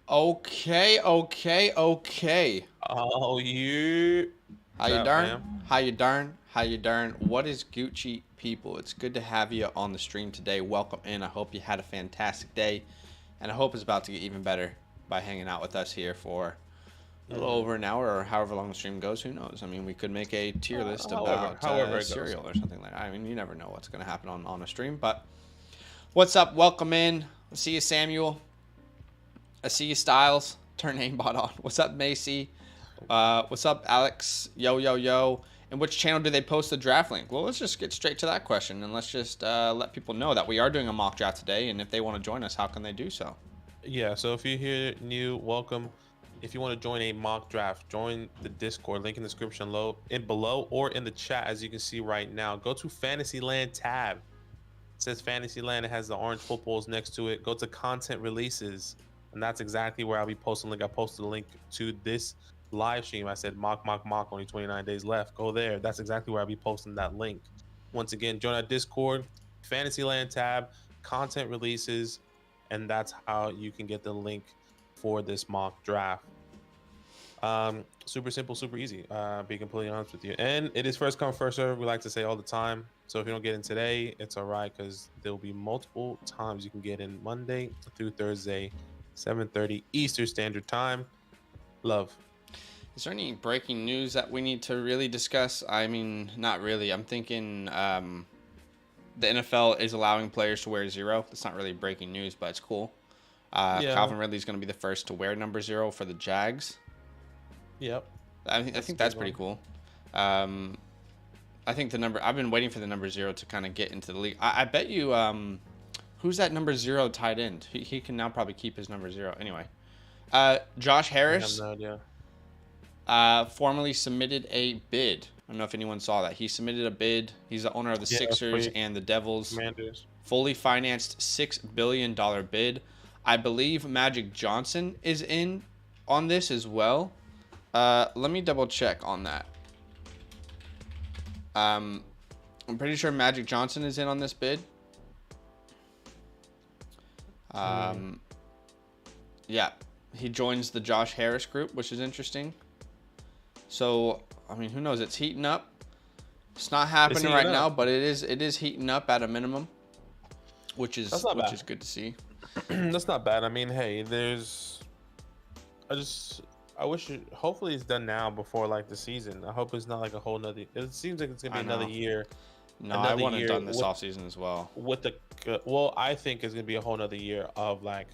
Okay, okay, okay. Oh, you. How What's you up, darn? fam? How you darn? How you darn? What is Gucci people? It's good to have you on the stream today. Welcome in. I hope you had a fantastic day, and I hope it's about to get even better by hanging out with us here for a little Hmm. over an hour or however long the stream goes. Who knows? I mean, we could make a tier list However, about however it goes. cereal or something like that. I mean, you never know what's going to happen on a stream. But what's up? Welcome in. I see you, Samuel. I see you, Styles. Turn aimbot on. What's up, Macy? What's up, Alex? Yo, yo, yo. And which channel do they post the draft link? Well, let's just get straight to that question, and let's just let people know that we are doing a mock draft today, and if they want to join us, how can they do so? Yeah, so if you're here new, welcome. If you want to join a mock draft, join the Discord, link in the description below or in the chat, as you can see right now. Go to Fantasyland tab. It says Fantasyland. It has the orange footballs next to it. Go to content releases, and that's exactly where I'll be posting. Link. I posted a link to this live stream. I said mock, mock, mock. Only 29 days left. Go there. That's exactly where I'll be posting that link. Once again, join our Discord, Fantasyland tab, content releases, and that's how you can get the link for this mock draft. Super simple, super easy. Be completely honest with you, and it is first come, first serve. We like to say all the time. So if you don't get in today, it's all right, because there will be multiple times you can get in Monday through Thursday, 7:30 Eastern Standard Time. Love. Is there any breaking news that we need to really discuss? I mean, not really. I'm thinking the NFL is allowing players to wear 0. It's not really breaking news, but it's cool. Yeah. Calvin Ridley's going to be the first to wear number 0 for the Jags. Yep. I think that's pretty cool. I think I've been waiting for the number 0 to kind of get into the league. I bet you, who's that number 0 tight end? He can now probably keep his number 0. Anyway, Josh Harris. I have no idea. Formerly submitted a bid. I don't know if anyone saw that. He submitted a bid. He's the owner of the Sixers and the Devils. Commanders. Fully financed $6 billion bid. I believe Magic Johnson is in on this as well. Let me double check on that. I'm pretty sure Magic Johnson is in on this bid. Yeah, he joins the Josh Harris group, which is interesting. So, I mean, who knows? It's heating up. It's not happening right now, but it is heating up at a minimum, which is good to see. That's not bad. I mean, hey, I wish hopefully it's done now before like the season. I hope it's not like a whole nother. It seems like it's gonna be another year. No, I want it done this offseason as well. I think it's gonna be a whole nother year of like,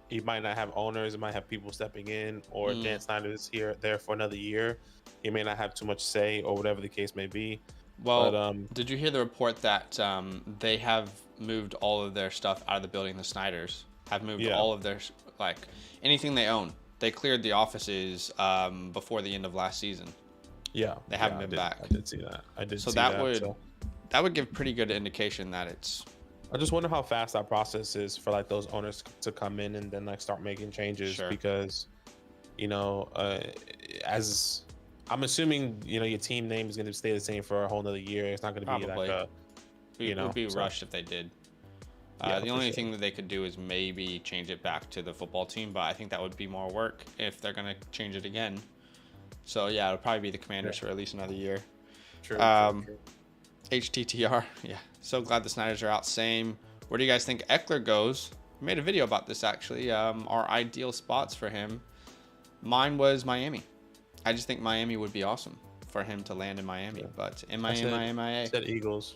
you might not have owners, it might have people stepping in, or Dan Snyder is there for another year. He may not have too much say, or whatever the case may be. Well, but, did you hear the report that they have moved all of their stuff out of the building? The Snyders have moved all of their, like, anything they own. They cleared the offices before the end of last season. Yeah, they haven't been back. I did see that. That would give pretty good indication that it's. I just wonder how fast that process is for like those owners to come in and then like start making changes, because, you know, as I'm assuming, you know, your team name is going to stay the same for a whole nother year. It's not going to be like a, it would be rushed if they did. The only thing that they could do is maybe change it back to the football team, but I think that would be more work if they're going to change it again. So yeah, it'll probably be the Commanders for at least another year. True. HTTR, yeah. So glad the Snyders are out. Same. Where do you guys think Eckler goes? We made a video about this actually. Our ideal spots for him. Mine was Miami. I just think Miami would be awesome for him to land in Miami. But I said Eagles.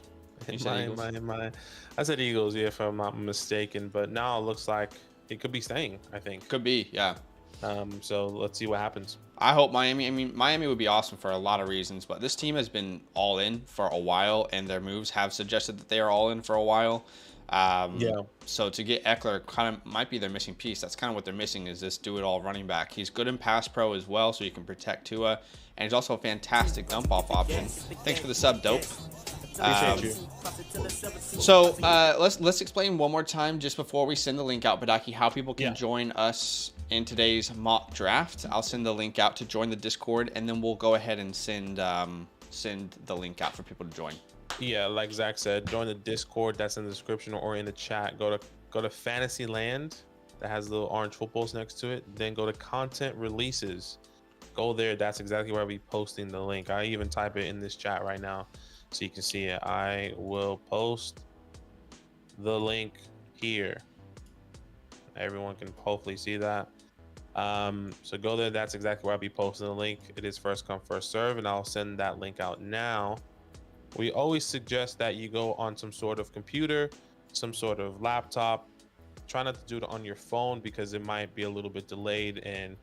You said Eagles? I said Eagles, yeah, if I'm not mistaken. But now it looks like he could be staying, I think. Could be, yeah. So let's see what happens. I hope Miami. I mean, Miami would be awesome for a lot of reasons, but this team has been all in for a while, and their moves have suggested that they are all in for a while. So to get Eckler kind of might be their missing piece. That's kind of what they're missing, is this do-it-all running back. He's good in pass pro as well, so you can protect Tua, and he's also a fantastic dump-off option. Thanks for the sub, Dope. Appreciate you. So let's explain one more time just before we send the link out, Badake, how people can join us in today's mock draft. I'll send the link out to join the Discord, and then we'll go ahead and send the link out for people to join. Yeah, like Zach said, join the Discord. That's in the description or in the chat. Go to Fantasyland. That has little orange footballs next to it. Then go to content releases. Go there. That's exactly where I'll be posting the link. I even type it in this chat right now, so you can see it. I will post the link here. Everyone can hopefully see that. So go there. That's exactly where I'll be posting the link. It is first come, first serve, and I'll send that link out now. We always suggest that you go on some sort of computer, some sort of laptop. Try not to do it on your phone because it might be a little bit delayed and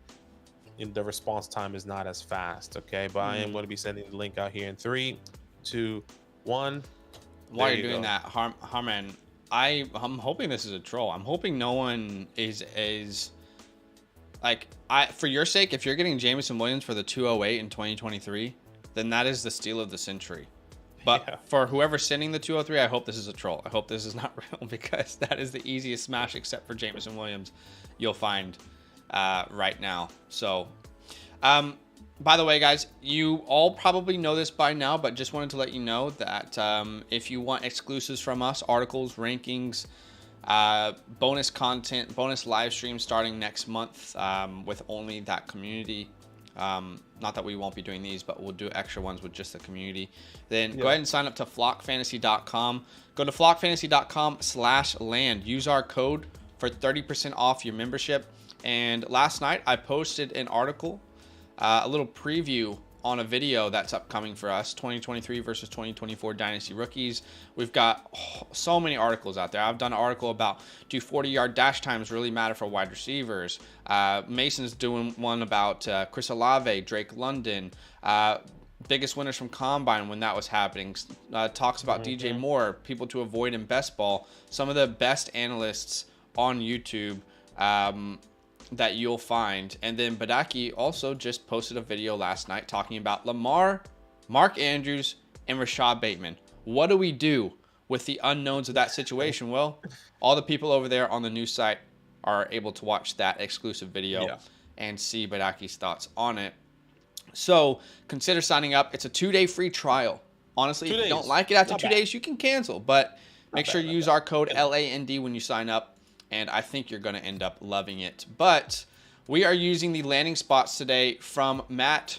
the response time is not as fast. Okay, but I am going to be sending the link out here in 3, 2, 1. While you're doing that, Harman, I'm hoping this is a troll. I'm hoping no one is like, for your sake, if you're getting Jameson Williams for the 208 in 2023, then that is the steal of the century. But for whoever's sending the 203, I hope this is a troll. I hope this is not real, because that is the easiest smash except for Jameson Williams you'll find right now. So, by the way, guys, you all probably know this by now, but just wanted to let you know that if you want exclusives from us, articles, rankings, bonus content, bonus live streams starting next month with only that community. Not that we won't be doing these, but we'll do extra ones with just the community. Then go ahead and sign up to flockfantasy.com. Go to flockfantasy.com/land. Use our code for 30% off your membership. And last night I posted an article a little preview on a video that's upcoming for us, 2023 versus 2024 Dynasty rookies. We've got so many articles out there. I've done an article about, do 40-yard dash times really matter for wide receivers? Mason's doing one about Chris Olave, Drake London, biggest winners from Combine when that was happening. Talks about DJ Moore, people to avoid in best ball. Some of the best analysts on YouTube that you'll find. And then Badake also just posted a video last night talking about Lamar, Mark Andrews, and Rashad Bateman. What do we do with the unknowns of that situation? Well, all the people over there on the news site are able to watch that exclusive video and see Badake's thoughts on it. So consider signing up. It's a 2-day free trial. Honestly, if you don't like it after 2 days, you can cancel. But make sure you use our code LAND when you sign up. And I think you're going to end up loving it. But we are using the landing spots today from Matt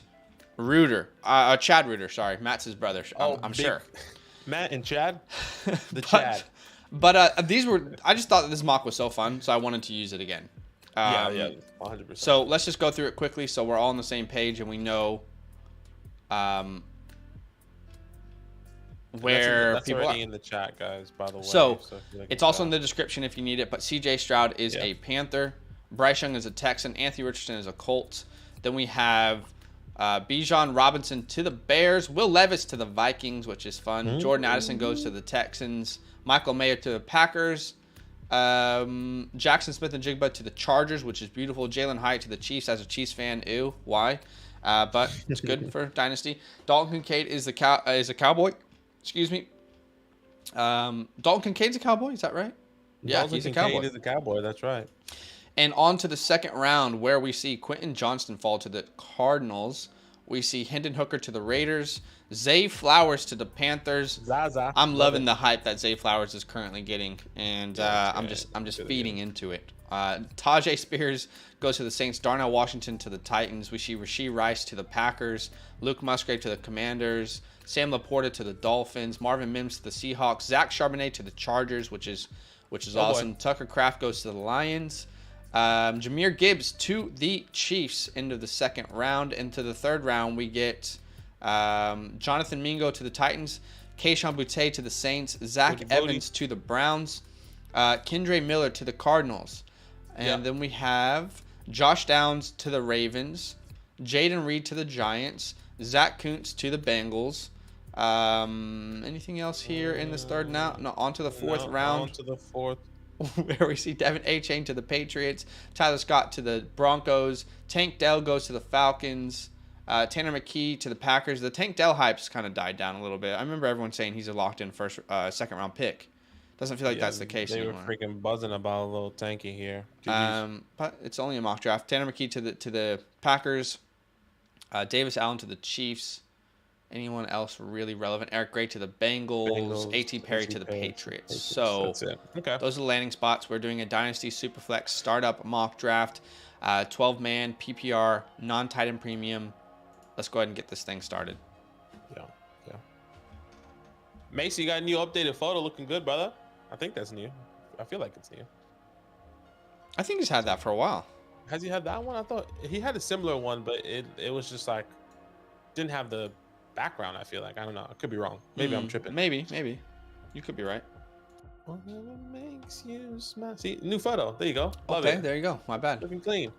Reuter. Chad Reuter, sorry. Matt's his brother, I'm sure. Matt and Chad? Chad. But these were, I just thought that this mock was so fun, so I wanted to use it again. Yeah, 100%. So let's just go through it quickly so we're all on the same page and we know where that's people already are in the chat, guys, by the way. So it's also in the description if you need it. But CJ Stroud is a Panther. Bryce Young is a Texan. Anthony Richardson is a Colt. Then we have Bijan Robinson to the Bears. Will Levis to the Vikings, which is fun. Jordan Addison goes to the Texans. Michael Mayer to the Packers. Jackson Smith and Jigba to the Chargers, which is beautiful. Jalen Hyatt to the Chiefs. As a Chiefs fan, ew, why? But it's good for Dynasty. Dalton Kincaid is a Cowboy. Excuse me. Dalton Kincaid's a Cowboy, is that right? Yeah, Dalton he's a Kincaid Cowboy. is a Cowboy, that's right. And on to the second round where we see Quentin Johnston fall to the Cardinals. We see Hendon Hooker to the Raiders. Zay Flowers to the Panthers. Zaza. I'm loving the hype that Zay Flowers is currently getting, and I'm just feeding into it. Tajay Spears goes to the Saints. Darnell Washington to the Titans. We see Rashee Rice to the Packers. Luke Musgrave to the Commanders. Sam Laporta to the Dolphins. Marvin Mims to the Seahawks. Zach Charbonnet to the Chargers, which is awesome. Boy. Tucker Kraft goes to the Lions. Jahmyr Gibbs to the Chiefs into the second round. Into the third round, we get Jonathan Mingo to the Titans. Kayshon Boutte to the Saints. Zach Evans to the Browns. Kendre Miller to the Cardinals. And then we have Josh Downs to the Ravens. Jaden Reed to the Giants. Zach Kuntz to the Bengals. Anything else here in this third now? No, on to the fourth round. On to the fourth. Where we see Devin A-Chain to the Patriots. Tyler Scott to the Broncos. Tank Dell goes to the Falcons. Tanner McKee to the Packers. The Tank Dell hype's kind of died down a little bit. I remember everyone saying he's a locked-in second round pick. Doesn't feel like that's the case anymore. They were freaking buzzing about a little Tanky here. But it's only a mock draft. Tanner McKee to the Packers. Davis Allen to the Chiefs. Anyone else really relevant? Eric Gray to the Bengals. A.T. Perry to the Patriots. So that's it. Okay. Those are the landing spots. We're doing a Dynasty Superflex startup mock draft. 12-man PPR, non-tight end premium. Let's go ahead and get this thing started. Yeah. Macy, you got a new updated photo looking good, brother. I think that's new. I feel like it's new. I think he's had that for a while. Has he had that one? I thought he had a similar one, but it was just like didn't have the background. I feel like I don't know. I could be wrong. Maybe I'm tripping. Maybe you could be right. Whatever makes you smile. See, new photo. There you go. Love okay, it. There you go. My bad. Looking clean.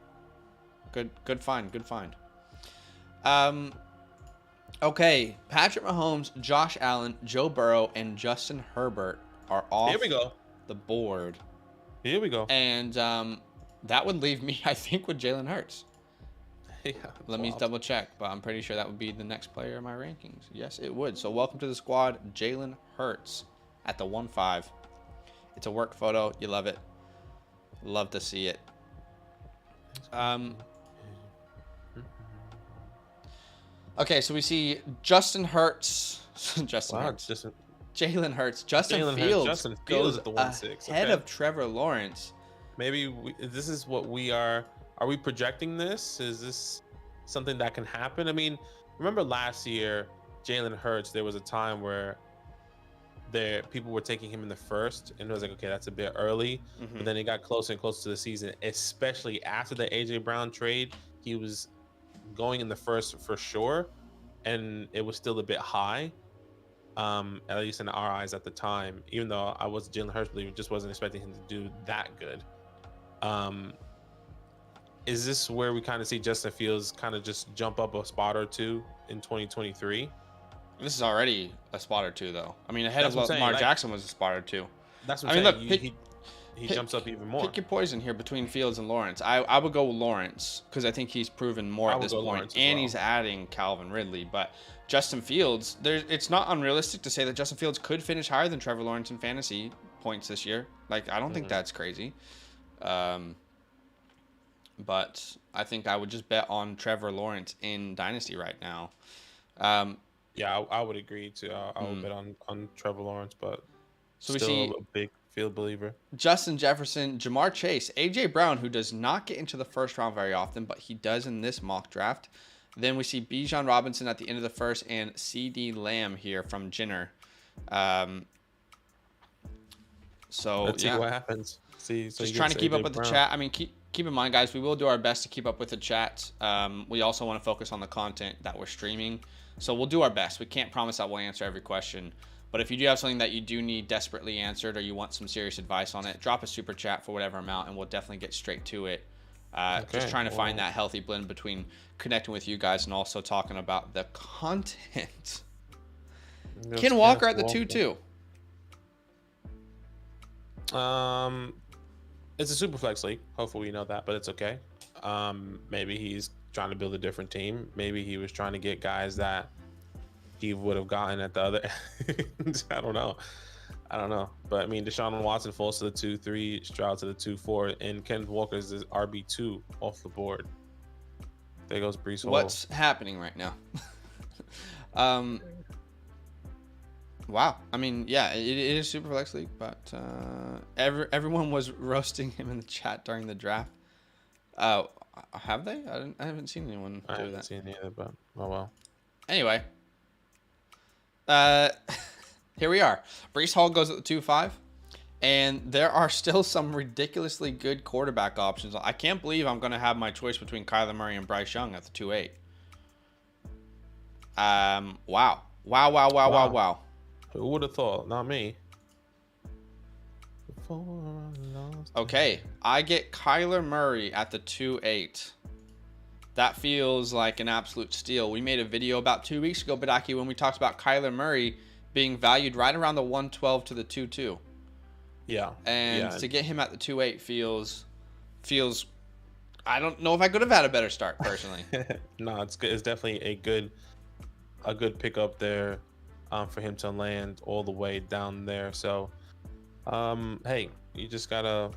Good find. Okay, Patrick Mahomes, Josh Allen, Joe Burrow, and Justin Herbert are off the board. Here we go. And that would leave me, I think, with Jalen Hurts. Yeah, Let me double check, but I'm pretty sure that would be the next player in my rankings. Yes, it would. So welcome to the squad, Jalen Hurts at the 1-5. It's a work photo. You love it. Love to see it. Okay, so we see Justin Hurts. Jalen Hurts. Justin Fields goes ahead of Trevor Lawrence. Maybe this is what we are. Are we projecting this? Is this something that can happen? I mean, remember last year, Jalen Hurts, there was a time where people were taking him in the first, and it was like, okay, that's a bit early. But then it got closer and closer to the season, especially after the A.J. Brown trade. He was going in the first for sure, and it was still a bit high. At least in our eyes at the time, even though I was Jalen Hurts believer, just wasn't expecting him to do that good. Is this where we kind of see Justin Fields kind of just jump up a spot or two in 2023? This is already a spot or two, though. I mean, ahead That's of what I'm Lamar saying, Jackson was a spot or two. That's what I I'm mean, saying. look, He jumps up even more. Pick your poison here between Fields and Lawrence. I would go with Lawrence because I think he's proven more at this point, and he's adding Calvin Ridley. But Justin Fields, it's not unrealistic to say that Justin Fields could finish higher than Trevor Lawrence in fantasy points this year. Like, I don't think that's crazy. But I think I would just bet on Trevor Lawrence in Dynasty right now. Yeah, I would agree too. I would bet on Trevor Lawrence, but so still we see a big Field believer. Justin Jefferson, Jamar Chase, AJ Brown, who does not get into the first round very often, but he does in this mock draft. Then we see Bijan Robinson at the end of the first and CD Lamb here from Jenner. So let's see what happens. Just trying to keep up with the chat. I mean, keep in mind, guys, we will do our best to keep up with the chat. We also want to focus on the content that we're streaming. So we'll do our best. We can't promise that we'll answer every question. But if you do have something that you do need desperately answered or you want some serious advice on it, drop a super chat for whatever amount and we'll definitely get straight to it. Just trying to find that healthy blend between connecting with you guys and also talking about the content. Ken Walker at the 2-2. It's a super flex league. Hopefully we know that, but it's okay. Maybe he's trying to build a different team. Maybe he was trying to get guys that he would have gotten at the other. I don't know. But I mean, Deshaun Watson falls to the 2-3, Stroud to the 2-4, and Kenneth Walker is the RB2 off the board. There goes Brees Hall. What's happening right now? Wow. I mean, yeah, it is super flex league, but everyone was roasting him in the chat during the draft. Have they? I haven't seen anyone do that. I haven't seen either, but oh well. Anyway, here we are. Brees Hall goes at the 2-5, and there are still some ridiculously good quarterback options. I can't believe I'm going to have my choice between Kyler Murray and Bryce Young at the 2-8. Wow. Who would have thought? Not me. Okay, I get Kyler Murray at the 2-8. That feels like an absolute steal. We made a video about 2 weeks ago, Badake, when we talked about Kyler Murray being valued right around the 112 to the 2-2. Yeah. And to get him at the 2-8 feels. I don't know if I could have had a better start personally. No, it's good. It's definitely a good pickup there, for him to land all the way down there. So, hey, you just gotta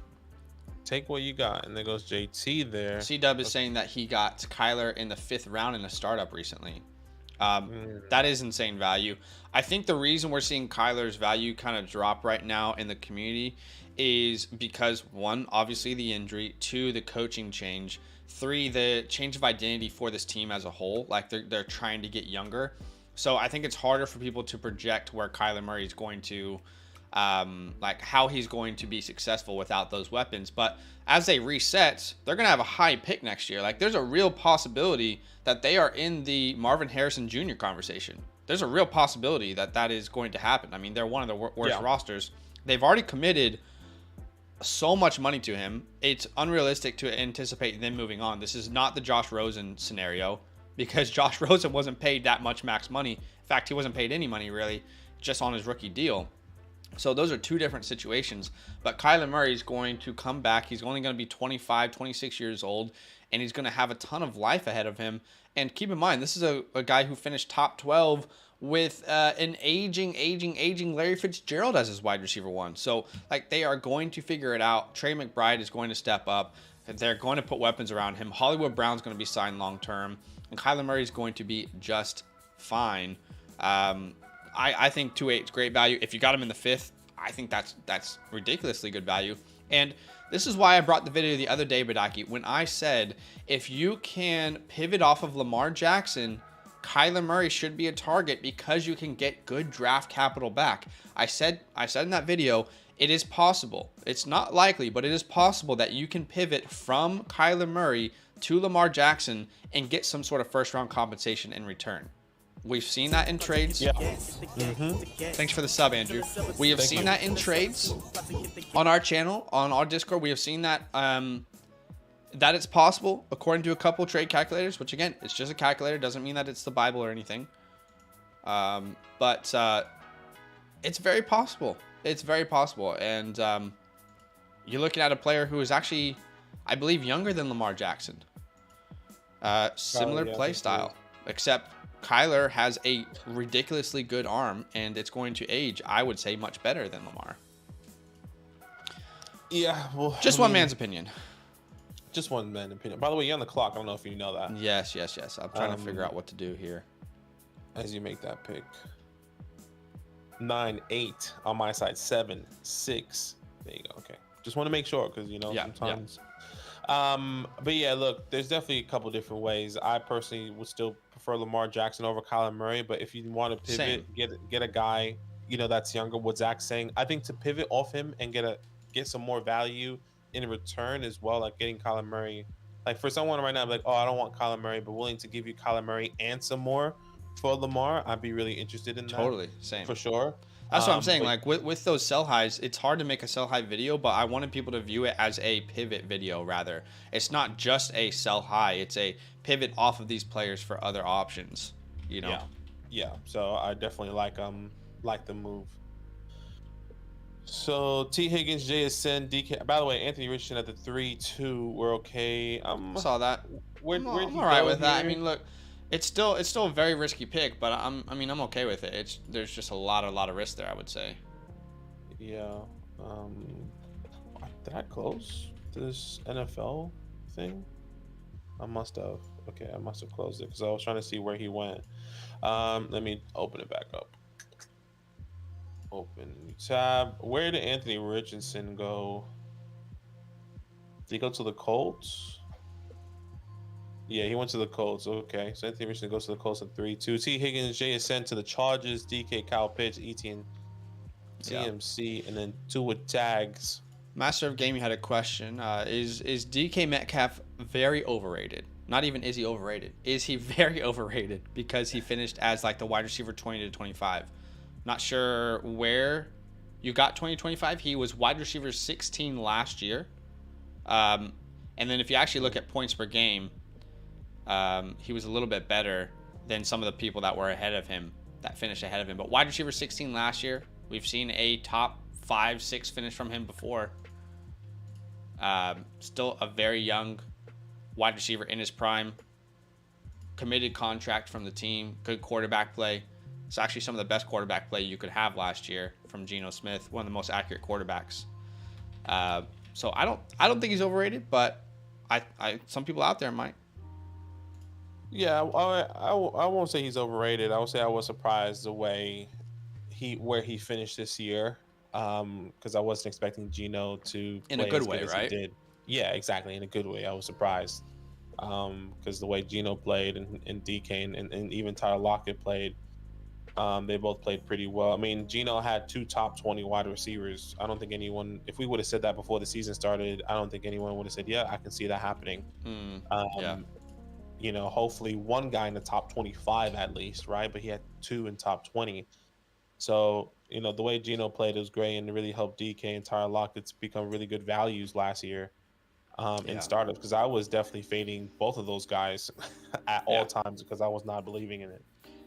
take what you got. And there goes JT there. C-Dub is saying that he got Kyler in the 5th round in a startup recently. That is insane value. I think the reason we're seeing Kyler's value kind of drop right now in the community is because, 1, obviously the injury, 2, the coaching change, 3, the change of identity for this team as a whole. Like they're trying to get younger. So I think it's harder for people to project where Kyler Murray is going to, like how he's going to be successful without those weapons. But as they reset, they're going to have a high pick next year. Like there's a real possibility that they are in the Marvin Harrison Jr. conversation. There's a real possibility that that is going to happen. I mean, they're one of the worst rosters. They've already committed so much money to him. It's unrealistic to anticipate them moving on. This is not the Josh Rosen scenario, because Josh Rosen wasn't paid that much max money. In fact, he wasn't paid any money really, just on his rookie deal. So those are two different situations. But Kyler Murray is going to come back. He's only going to be 25, 26 years old, and he's going to have a ton of life ahead of him. And keep in mind, this is a guy who finished top 12 with an aging Larry Fitzgerald as his wide receiver 1. So, like, they are going to figure it out. Trey McBride is going to step up. They're going to put weapons around him. Hollywood Brown's going to be signed long-term. And Kyler Murray is going to be just fine. I think 2.8 is great value. If you got him in the 5th, I think that's ridiculously good value. And this is why I brought the video the other day, Badake, when I said if you can pivot off of Lamar Jackson, Kyler Murray should be a target because you can get good draft capital back. I said in that video, it is possible. It's not likely, but it is possible that you can pivot from Kyler Murray to Lamar Jackson and get some sort of first round compensation in return. We've seen that in trades. Yeah. Thanks for the sub, Andrew. We have seen that in trades on our channel, on our Discord. We have seen that that it's possible according to a couple trade calculators, which again, it's just a calculator. Doesn't mean that it's the Bible or anything. But it's very possible. It's very possible. And you're looking at a player who is actually, I believe, younger than Lamar Jackson. Similar play style, except Kyler has a ridiculously good arm, and it's going to age, I would say, much better than Lamar. Yeah, well, Just one man's opinion. Just one man's opinion. By the way, you're on the clock. I don't know if you know that. Yes. I'm trying to figure out what to do here. As you make that pick. 9-8 on my side. 7-6. There you go. Okay. Just want to make sure because sometimes. But yeah, look, there's definitely a couple different ways. I personally would still prefer Lamar Jackson over Kyler Murray, but if you want to pivot, get a guy that's younger. What Zach's saying, I think to pivot off him and get some more value in return as well, like getting Kyler Murray. Like for someone right now, like, oh, I don't want Kyler Murray, but willing to give you Kyler Murray and some more for Lamar, I'd be really interested in that. Totally, same for sure. That's what I'm saying. Like with those sell highs, it's hard to make a sell high video, but I wanted people to view it as a pivot video rather. It's not just a sell high; it's a pivot off of these players for other options. Yeah. So I definitely like the move. So T Higgins, JSN, DK. By the way, Anthony Richardson at the 3-2. We're okay. Saw that. I'm all right with that. I mean, look. It's still a very risky pick, but I'm okay with it. There's just a lot of risk there, I would say. Yeah. Did I close this NFL thing? I must have. Okay, I must have closed it because I was trying to see where he went. Let me open it back up. Open tab. Where did Anthony Richardson go? Did he go to the Colts? Yeah, he went to the Colts. Okay, so Anthony Richardson goes to the Colts at 3-2. T Higgins, JSN to the Chargers. DK, Kyle Pitts, ETN, TMC, and then 2 with tags. Master of Gaming had a question. Is DK Metcalf very overrated? Not even is he overrated. Is he very overrated because he finished as like the wide receiver 20 to 25? Not sure where you got 2025. He was wide receiver 16 last year. And then if you actually look at points per game, he was a little bit better than some of the people that were ahead of him, that finished ahead of him. But wide receiver 16 last year, we've seen a top 5-6 finish from him before. Still a very young wide receiver in his prime. Committed contract from the team. Good quarterback play. It's actually some of the best quarterback play you could have last year from Geno Smith, one of the most accurate quarterbacks. So I don't think he's overrated, but some people out there might. Yeah, I won't say he's overrated. I would say I was surprised the way where he finished this year, because I wasn't expecting Geno to play in a good way, right? He did. Yeah, exactly, in a good way. I was surprised because the way Geno played and DK and even Tyler Lockett played, they both played pretty well. I mean, Geno had 2 top 20 wide receivers. I don't think anyone, if we would have said that before the season started, I don't think anyone would have said, yeah, I can see that happening. Yeah. Hopefully one guy in the top 25 at least, right? But he had 2 in top 20. So, the way Geno played was great and it really helped DK and Tyler Lockett become really good values last year in startups, because I was definitely fading both of those guys at all times because I was not believing in it.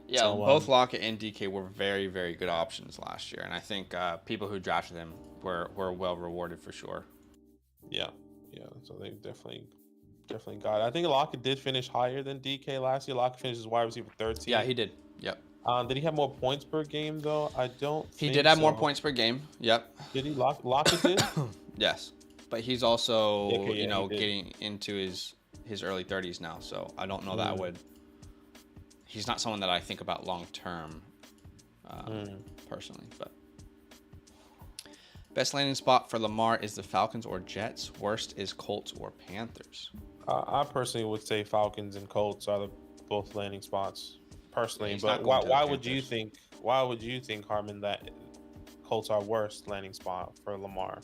Yeah, so, both Lockett and DK were very, very good options last year. And I think people who drafted them were well rewarded for sure. Yeah. So they definitely got it. I think Lockett did finish higher than DK last year. Lockett finished as wide receiver 13. Yeah, he did. Yep. Did he have more points per game though? I don't. He did have more points per game. Yep. Did he? Lockett did. Yes, but he's also getting into his early 30s now, so I don't know that I would. He's not someone that I think about long term, personally. But best landing spot for Lamar is the Falcons or Jets. Worst is Colts or Panthers. I personally would say Falcons and Colts are both landing spots. Personally, yeah, but why would you think? Why would you think, Harmon, that Colts are worst landing spot for Lamar?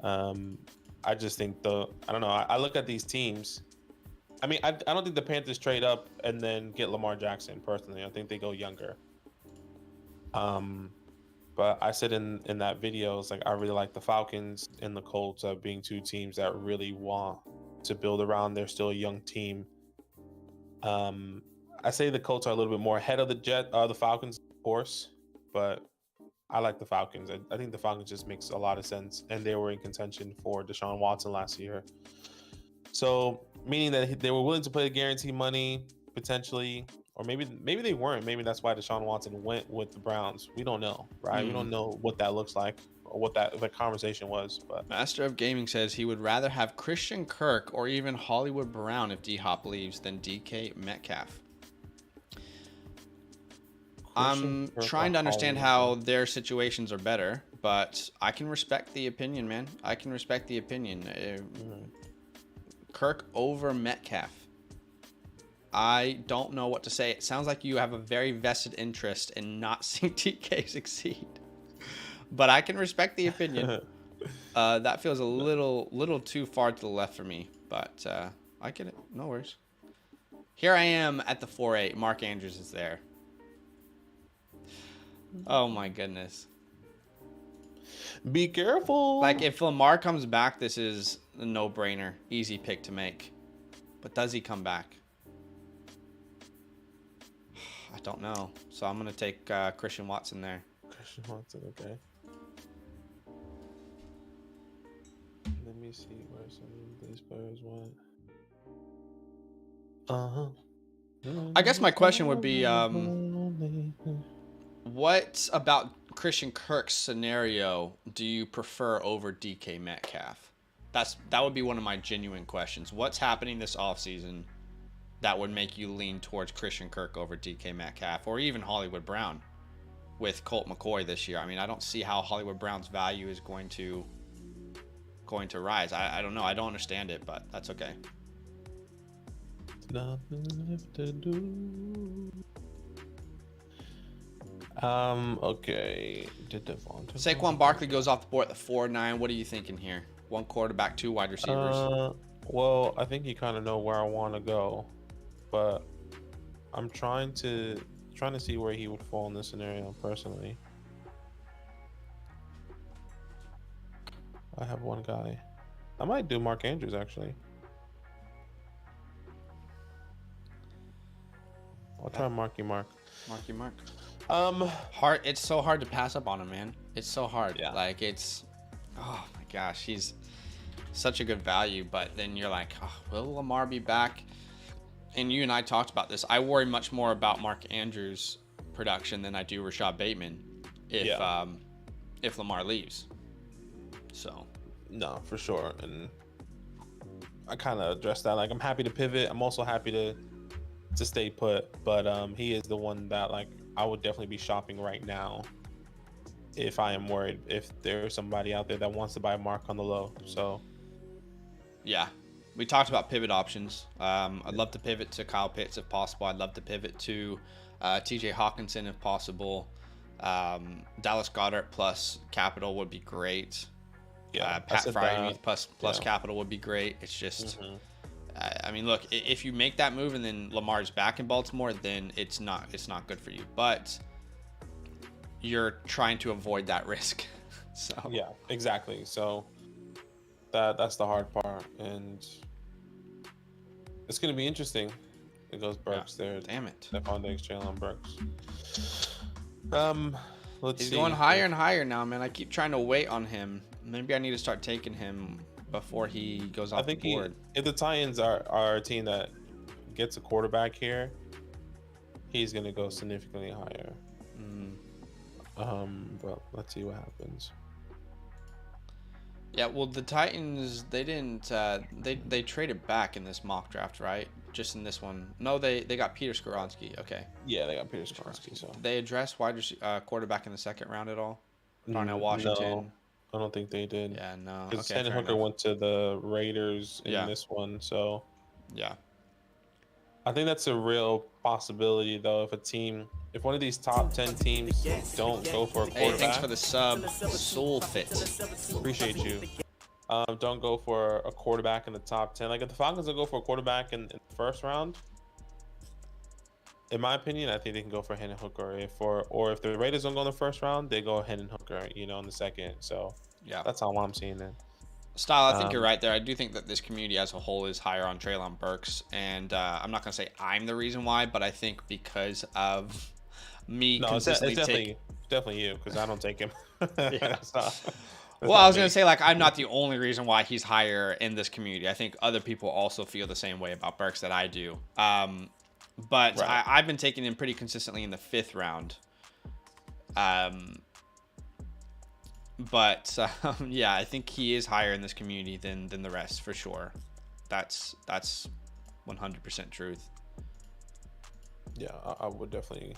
I just think I don't know. I look at these teams, I mean, I don't think the Panthers trade up and then get Lamar Jackson. Personally, I think they go younger. But I said in that video, it's like I really like the Falcons and the Colts being two teams that really want to build around. They're still a young team. I say the Colts are a little bit more ahead of the Falcons, of course, but I like the Falcons. I think the Falcons just makes a lot of sense, and they were in contention for Deshaun Watson last year. So meaning that they were willing to pay guarantee money potentially, or maybe they weren't. Maybe that's why Deshaun Watson went with the Browns. We don't know, right? We don't know what that looks like or what that conversation was. But Master of Gaming says he would rather have Christian Kirk or even Hollywood Brown if D-Hop leaves than DK Metcalf. I'm trying to understand how their situations are better, but I can respect the opinion, man. I can respect the opinion. Kirk over Metcalf. I don't know what to say. It sounds like you have a very vested interest in not seeing DK succeed, but I can respect the opinion. That feels a little too far to the left for me, but I get it. No worries. Here I am at the 4-8. Mark Andrews is there. Oh my goodness. Be careful. Like, if Lamar comes back, this is a no-brainer. Easy pick to make. But does he come back? I don't know. So I'm going to take Christian Watson there. Christian Watson, okay. Let me see where some of these players went. I guess my question would be, what about Christian Kirk's scenario do you prefer over DK Metcalf? That would be one of my genuine questions. What's happening this offseason that would make you lean towards Christian Kirk over DK Metcalf or even Hollywood Brown with Colt McCoy this year? I mean, I don't see how Hollywood Brown's value is going to rise. I don't know. I don't understand it, but that's okay. Nothing left to do. Okay. Saquon Barkley goes off the board at the 4-9. What are you thinking here? One quarterback, two wide receivers. Well, I think you kind of know where I want to go, but I'm trying to see where he would fall in this scenario personally. I have one guy. I might do Mark Andrews actually. I'll try Marky Mark. Hard. It's so hard to pass up on him, man. It's so hard. Yeah. Like, it's, oh my gosh, he's such a good value. But then you're like, oh, will Lamar be back? And you and I talked about this. I worry much more about Mark Andrews' production than I do Rashad Bateman if Lamar leaves. So. No, for sure. And I kind of addressed that. Like, I'm happy to pivot. I'm also happy to stay put, but he is the one that, like, I would definitely be shopping right now if I am worried if there's somebody out there that wants to buy Mark on the low. So yeah, we talked about pivot options. I'd love to pivot to Kyle Pitts if possible. I'd love to pivot to TJ Hawkinson if possible. Dallas Goedert plus capital would be great. Yeah, Pat Freiermuth plus capital would be great. It's just I mean, look, if you make that move and then Lamar's back in Baltimore, then it's not good for you. But you're trying to avoid that risk. So yeah, exactly. So that's the hard part, and it's gonna be interesting. It goes Burks there. Damn it. Stephon Diggs, Jalen Burks. He's going higher and higher now, man. I keep trying to wait on him. Maybe I need to start taking him before he goes off the board. If the Titans are a team that gets a quarterback here, he's going to go significantly higher. But let's see what happens. Yeah, well, the Titans, they didn't they traded back in this mock draft, right? Just in this one. No, they got Peter Skoronski. Okay. Yeah, they got Peter Skoronski. So they addressed quarterback in the second round at all? Darnell Washington. No. I don't think they did. Yeah, no. Because Hendon Hooker went to the Raiders in this one, so yeah. I think that's a real possibility, though. If one of these top 10 teams don't go for a quarterback. Hey, thanks for the sub, Soul Fit. Appreciate you. Don't go for a quarterback in the top 10. Like if the Falcons don't go for a quarterback in the first round, in my opinion, I think they can go for Hendon Hooker. If the Raiders don't go in the first round, they go Hendon Hooker, in the second. So Yeah. that's all I'm seeing then. Style, I think you're right there. I do think that this community as a whole is higher on Treylon Burks, and I'm not gonna say I'm the reason why, but I think because of me consistently it's definitely you, because I don't take him. Yeah. That's Well, I not was going me. to say, like, I'm not the only reason why he's higher in this community. I think other people also feel the same way about Burks that I do. But Right. I've been taking him pretty consistently in the 5th round. But yeah, I think he is higher in this community than the rest for sure. That's 100% truth. Yeah, I would definitely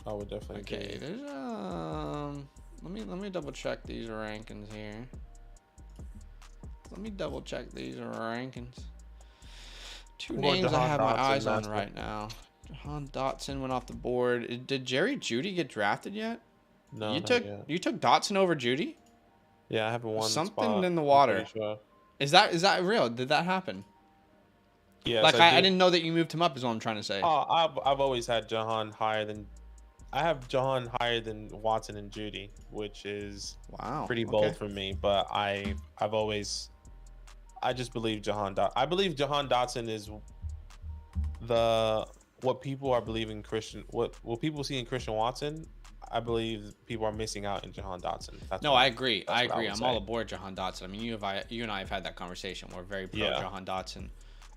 Okay, agree. there's let me double check these rankings here. Two Or names I Jahan have my Dotson, eyes on that's right now. Jahan Dotson went off the board. Did Jerry Jeudy get drafted yet? No, You not took yet. you took Dotson over Jeudy? Yeah, I haven't won Something spot. in the I'm water. pretty sure. Is that real? Did that happen? Yes, Like I I do. didn't know that you moved him up. Is what I'm trying to say. I've always had Jahan higher than. I have Jahan higher than Watson and Judy, which is Wow. pretty okay. bold for me. But I just believe I believe Jahan Dotson is what people are believing what people see in Christian Watson. I believe people are missing out in Jahan Dotson. No, I agree. That's what I would I'm say. all aboard Jahan Dotson. I mean, you and I have had that conversation. We're very pro Yeah. Jahan Dotson.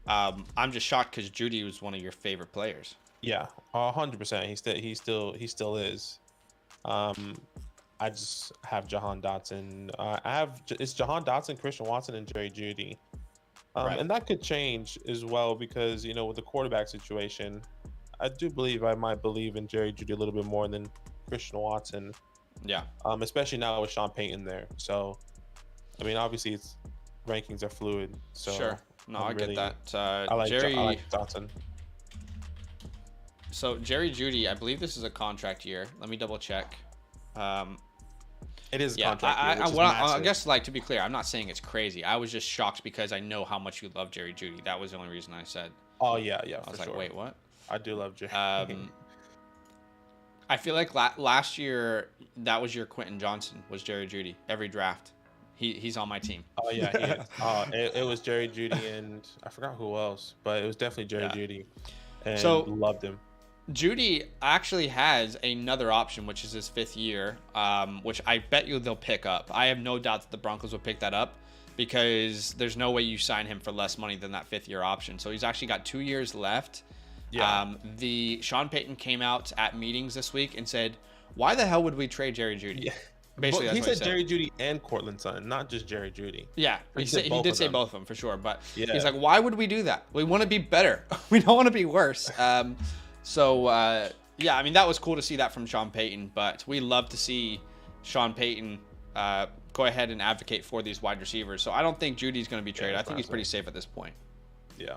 I'm just shocked because Judy was one of your favorite players. Yeah, 100%. He still is. I just have Jahan Dotson. It's Jahan Dotson, Christian Watson, and Jerry Jeudy. Right. And that could change as well because with the quarterback situation, I do believe I might believe in Jerry Jeudy a little bit more than Christian Watson. Yeah. Especially now with Sean Payton there. So, I mean, obviously, rankings are fluid. So Sure. No, I get that. I like Dotson. So Jerry Jeudy, I believe this is a contract year. Let me double check. It is a Yeah, contract year, which is I massive. guess, like, to be clear, I'm not saying it's crazy. I was just shocked because I know how much you love Jerry Jeudy. That was the only reason I said. Oh yeah, I was for like, sure. wait, what? I do love Jerry. I feel like last year that was your Quentin Johnson, was Jerry Jeudy. Every draft, he's on my team. Oh yeah, he is. It was Jerry Jeudy and I forgot who else, but it was definitely Jerry Jeudy. And So- loved him. Jeudy actually has another option, which is his 5th year, which I bet you they'll pick up. I have no doubt that the Broncos will pick that up because there's no way you sign him for less money than that 5th year option. So he's actually got 2 years left. Yeah. The Sean Payton came out at meetings this week and said, "Why the hell would we trade Jerry Jeudy?" Yeah. Basically, But that's he what said Jerry Jeudy and Cortland Sutton, not just Jerry Jeudy. Yeah, He he said did both of say them. both of them for sure. But Yeah. he's like, "Why would we do that? We want to be better. We don't want to be worse." Yeah, I mean, that was cool to see that from Sean Payton, but we love to see Sean Payton go ahead and advocate for these wide receivers. So I don't think Judy's going to be traded. I that's think he's massive. pretty safe at this point. Yeah.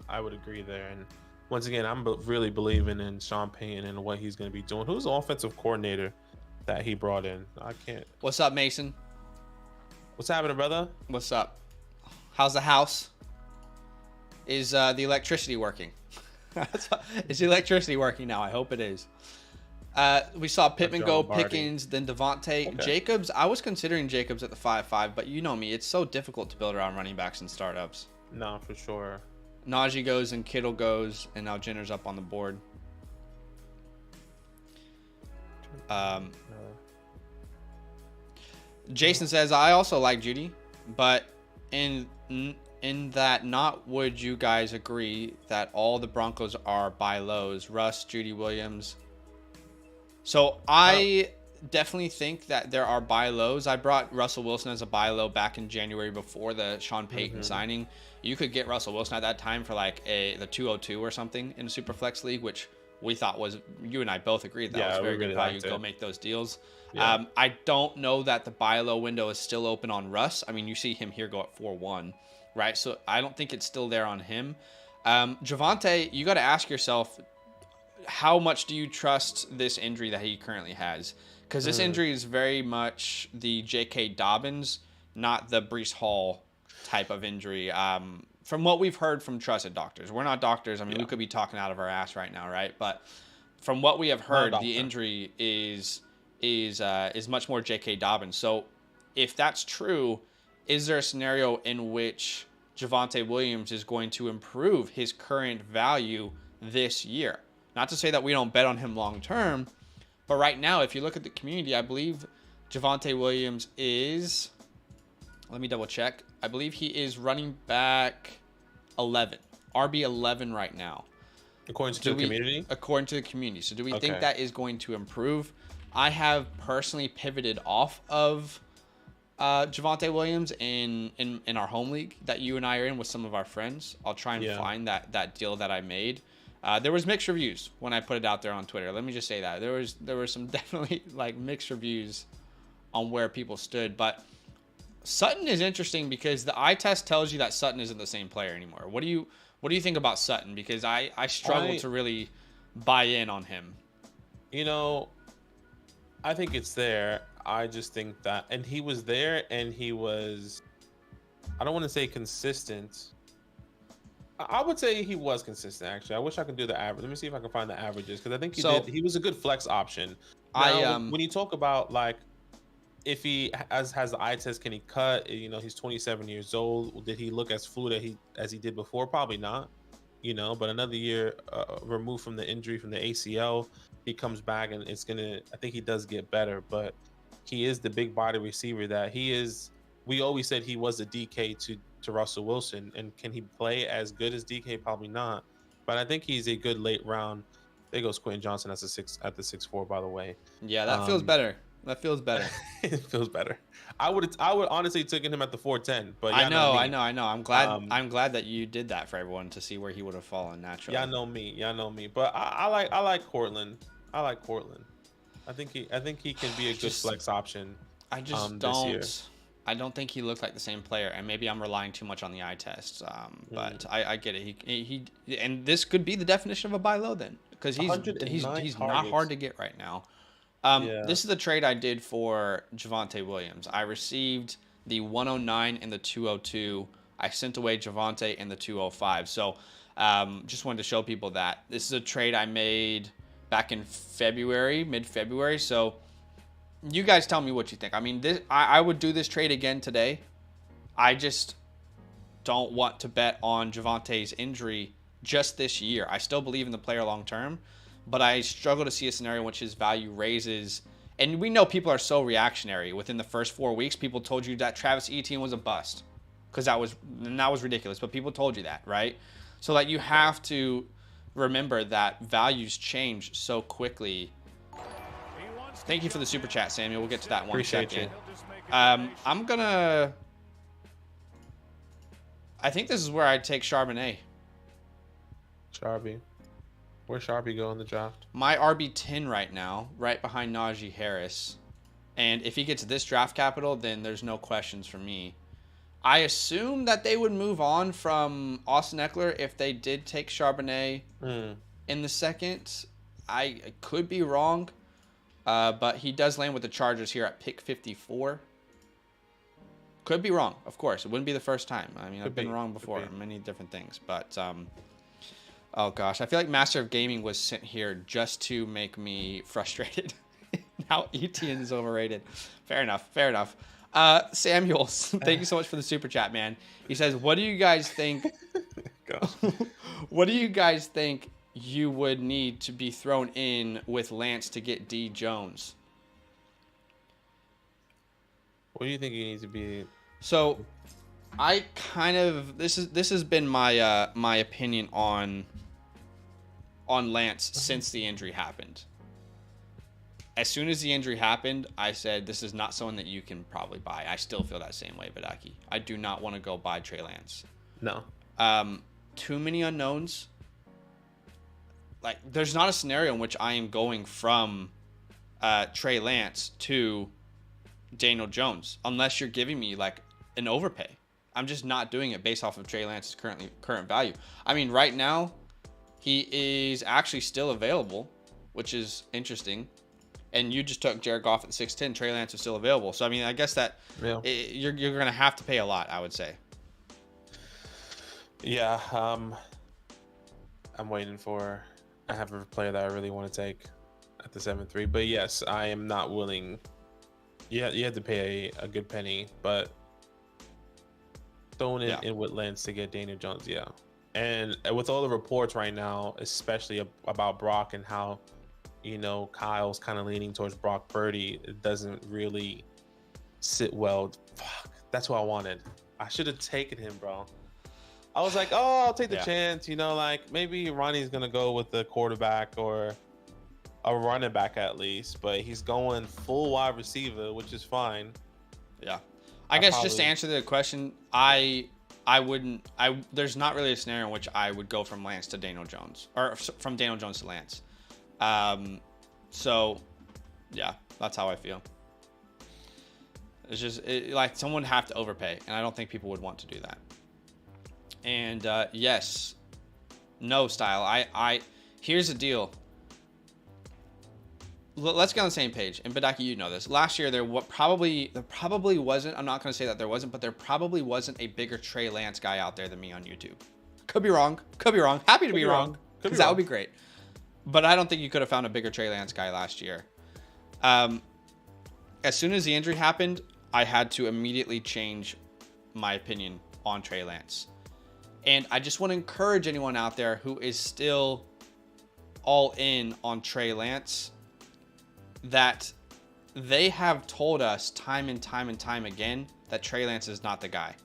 I would agree there. And once again, I'm really believing in Sean Payton and what he's going to be doing. Who's the offensive coordinator that he brought in? I can't. What's up, Mason? What's happening, brother? What's up? How's the house? Is the electricity working? Is the electricity working now? I hope it is. We saw Pittman go, John Barty. Pickens, then Devontae. Okay. Jacobs, I was considering Jacobs at the 5-5, but you know me. It's so difficult to build around running backs and startups. No, for sure. Najee goes and Kittle goes, and now Jenner's up on the board. Jason says, I also like Judy, but in that, not would you guys agree that all the Broncos are buy lows? Russ, Judy Williams. So I definitely think that there are buy lows. I brought Russell Wilson as a buy low back in January before the Sean Payton signing. You could get Russell Wilson at that time for like the 202 or something in a Superflex league, which we thought was, you and I both agreed that was very good value. Go make those deals. Yeah. I don't know that the buy low window is still open on Russ. I mean, you see him here go at 4-1, right? So I don't think it's still there on him. Javonte, you got to ask yourself, how much do you trust this injury that he currently has? Because this injury is very much the J.K. Dobbins not the Breece Hall type of injury. From what we've heard from trusted doctors, we're not doctors. I mean, we could be talking out of our ass right now, right? But from what we have heard, the injury is much more J.K. Dobbins. So if that's true, is there a scenario in which Javonte Williams is going to improve his current value this year? Not to say that we don't bet on him long term, but right now, if you look at the community, I believe Javonte Williams is, let me double check. I believe he is running back 11, RB 11 right now. According to the community? According to the community. So do we think that is going to improve? I have personally pivoted off of Javonte Williams in our home league that you and I are in with some of our friends. I'll try and find that deal that I made. There was mixed reviews when I put it out there on Twitter. Let me just say that there were some definitely like mixed reviews on where people stood. But Sutton is interesting because the eye test tells you that Sutton isn't the same player anymore. What do you think about Sutton? Because I struggle to really buy in on him. You know, I think it's there. I just think that, and he was there, and he was, I don't want to say consistent. I would say he was consistent, actually. I wish I could do the average. Let me see if I can find the averages, because I think he was a good flex option. Now, when you talk about, like, if he has the eye test, can he cut? You know, he's 27 years old. Did he look as fluid as he did before? Probably not. You know, but another year removed from the injury, from the ACL, he comes back, and I think he does get better, but he is the big body receiver that he is. We always said he was a DK to Russell Wilson, and can he play as good as DK? Probably not, but I think he's a good late round. There goes Quentin Johnson at the 6'4", by the way. Yeah, that feels better. That feels better. It feels better. I would honestly taken him at the 410, but I know. I'm glad that you did that for everyone to see where he would have fallen naturally. Y'all know me. But I like Cortland. I like Cortland. I think he can be a good flex option. I just don't. I don't think he looked like the same player, and maybe I'm relying too much on the eye test. But I get it. He and this could be the definition of a buy low then, because he's not hard to get right now. This is the trade I did for Javonte Williams. I received the 109 and the 202. I sent away Javonte and the 205. So just wanted to show people that this is a trade I made back in February, mid-February. So you guys tell me what you think. I mean, I would do this trade again today. I just don't want to bet on Javonte's injury just this year. I still believe in the player long term, but I struggle to see a scenario in which his value raises. And we know people are so reactionary. Within the first 4 weeks, people told you that Travis Etienne was a bust, because that was ridiculous. But people told you that, right? So like, you have to remember that values change so quickly. Thank you for the super chat, Samuel. We'll get to that one second. I think this is where I'd take Charbonnet. Where's Sharpie go in the draft? My RB10 right now, right behind Najee Harris. And if he gets this draft capital, then there's no questions for me. I assume that they would move on from Austin Eckler if they did take Charbonnet in the second. I could be wrong, but he does land with the Chargers here at pick 54. Could be wrong, of course. It wouldn't be the first time. I mean, I've been wrong before on many different things. But, oh gosh, I feel like Master of Gaming was sent here just to make me frustrated. Now Etienne is overrated. Fair enough. Samuel, thank you so much for the super chat, man. He says, what do you guys think? What do you guys think you would need to be thrown in with Lance to get D Jones? What do you think you need to be? So, I kind of this has been my my opinion on Lance since the injury happened. As soon as the injury happened, I said, this is not someone that you can probably buy. I still feel that same way, Badake. I do not want to go buy Trey Lance. No. Too many unknowns. Like, there's not a scenario in which I am going from Trey Lance to Daniel Jones, unless you're giving me, like, an overpay. I'm just not doing it based off of Trey Lance's current value. I mean, right now, he is actually still available, which is interesting. and you just took Jared Goff at 6'10", Trey Lance was still available. So I mean, I guess that Yeah. you're going to have to pay a lot, I would say. Yeah. I'm waiting for. I have a player that I really want to take at the 7-3, but yes, I am not willing. Yeah, you have to pay a good penny, but throwing it in with Lance to get Daniel Jones, yeah. And with all the reports right now, especially about Brock and how, Kyle's kind of leaning towards Brock Purdy, it doesn't really sit well. Fuck, that's what I wanted. I should have taken him, bro. I was like, oh, I'll take the chance. Like maybe Ronnie's going to go with the quarterback or a running back at least, but he's going full wide receiver, which is fine. Yeah. I guess just to answer the question, there's not really a scenario in which I would go from Lance to Daniel Jones or from Daniel Jones to Lance. So yeah, that's how I feel. It's just like someone would have to overpay, and I don't think people would want to do that. And yes, no style. Here's the deal. Let's get on the same page. And Badake, you know this. Last year, there probably wasn't. I'm not going to say that there wasn't, but there probably wasn't a bigger Trey Lance guy out there than me on YouTube. Could be wrong. Happy to be wrong, because that would be great. But I don't think you could have found a bigger Trey Lance guy last year. As soon as the injury happened, I had to immediately change my opinion on Trey Lance. And I just want to encourage anyone out there who is still all in on Trey Lance that they have told us time and time and time again that Trey Lance is not the guy.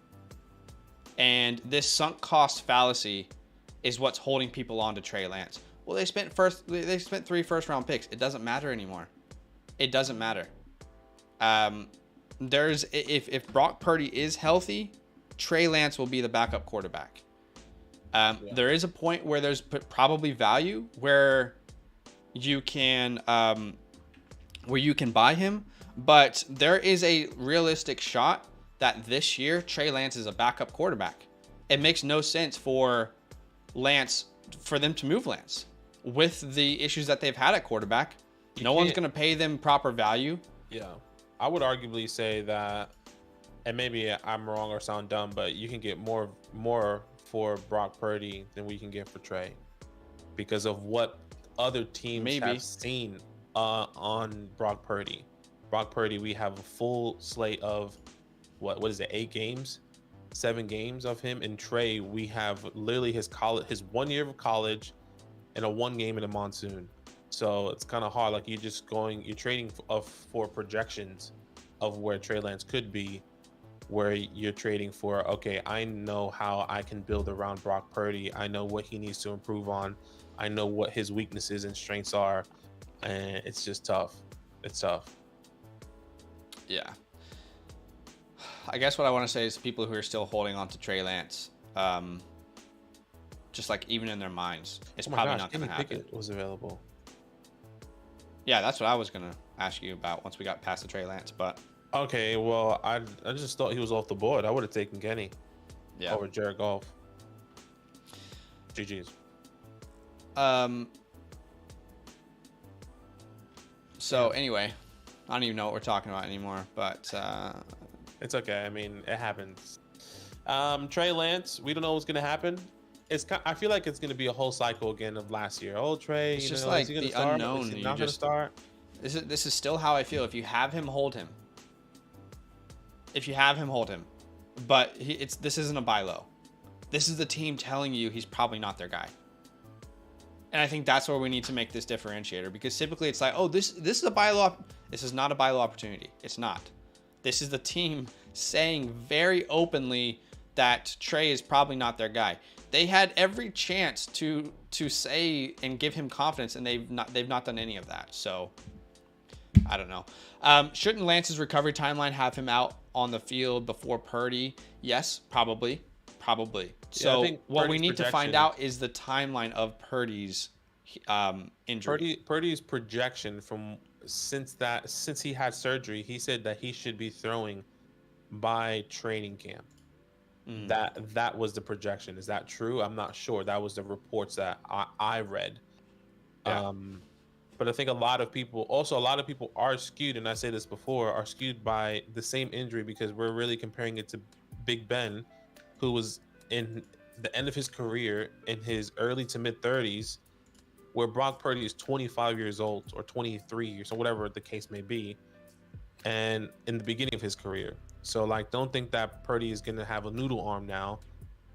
And this sunk cost fallacy is what's holding people on to Trey Lance. Well, they spent 3 first-round picks. It doesn't matter anymore. It doesn't matter. If Brock Purdy is healthy, Trey Lance will be the backup quarterback. There is a point where there's probably value where you can buy him, but there is a realistic shot that this year Trey Lance is a backup quarterback. It makes no sense for them to move Lance with the issues that they've had at quarterback. No one's going to pay them proper value. Yeah. I would arguably say that, and maybe I'm wrong or sound dumb, but you can get more for Brock Purdy than we can get for Trey because of what other teams have seen on Brock Purdy. Brock Purdy, we have a full slate of what is it, 8 games, 7 games of him. And Trey, we have literally his 1 year of college and a 1 game in the monsoon. So it's kind of hard. Like you're trading for projections of where Trey Lance could be, where you're trading for, okay, I know how I can build around Brock Purdy. I know what he needs to improve on. I know what his weaknesses and strengths are. And it's just tough. It's tough. Yeah. I guess what I want to say is people who are still holding on to Trey Lance, just like even in their minds, it's probably not going to happen. Pickett was available. Yeah, that's what I was going to ask you about once we got past the Trey Lance, but okay, well, I just thought he was off the board. I would have taken Kenny over Jared Goff. GG's. So anyway, I don't even know what we're talking about anymore, but it's okay. I mean, it happens. Trey Lance, we don't know what's gonna happen. I feel like it's gonna be a whole cycle again of last year. Oh, Trey, it's just like the unknown. Is he not gonna start? This is still how I feel. If you have him, hold him. But this isn't a buy low. This is the team telling you he's probably not their guy. And I think that's where we need to make this differentiator, because typically it's like, oh, this is a buy low. This is not a buy low opportunity. It's not. This is the team saying very openly that Trey is probably not their guy. They had every chance to say and give him confidence, and they've not done any of that. So I don't know. Shouldn't Lance's recovery timeline have him out on the field before Purdy? Yes, probably. So what we need to find out is the timeline of Purdy's injury. Purdy's projection from since he had surgery, he said that he should be throwing by training camp. That was the projection. Is that true? I'm not sure. That was the reports that I read. Yeah. But I think a lot of people are skewed, and I say this before, are skewed by the same injury because we're really comparing it to Big Ben, who was in the end of his career in his early to mid 30s, where Brock Purdy is 25 years old or 23 or so, whatever the case may be, and in the beginning of his career. So like, don't think that Purdy is going to have a noodle arm now.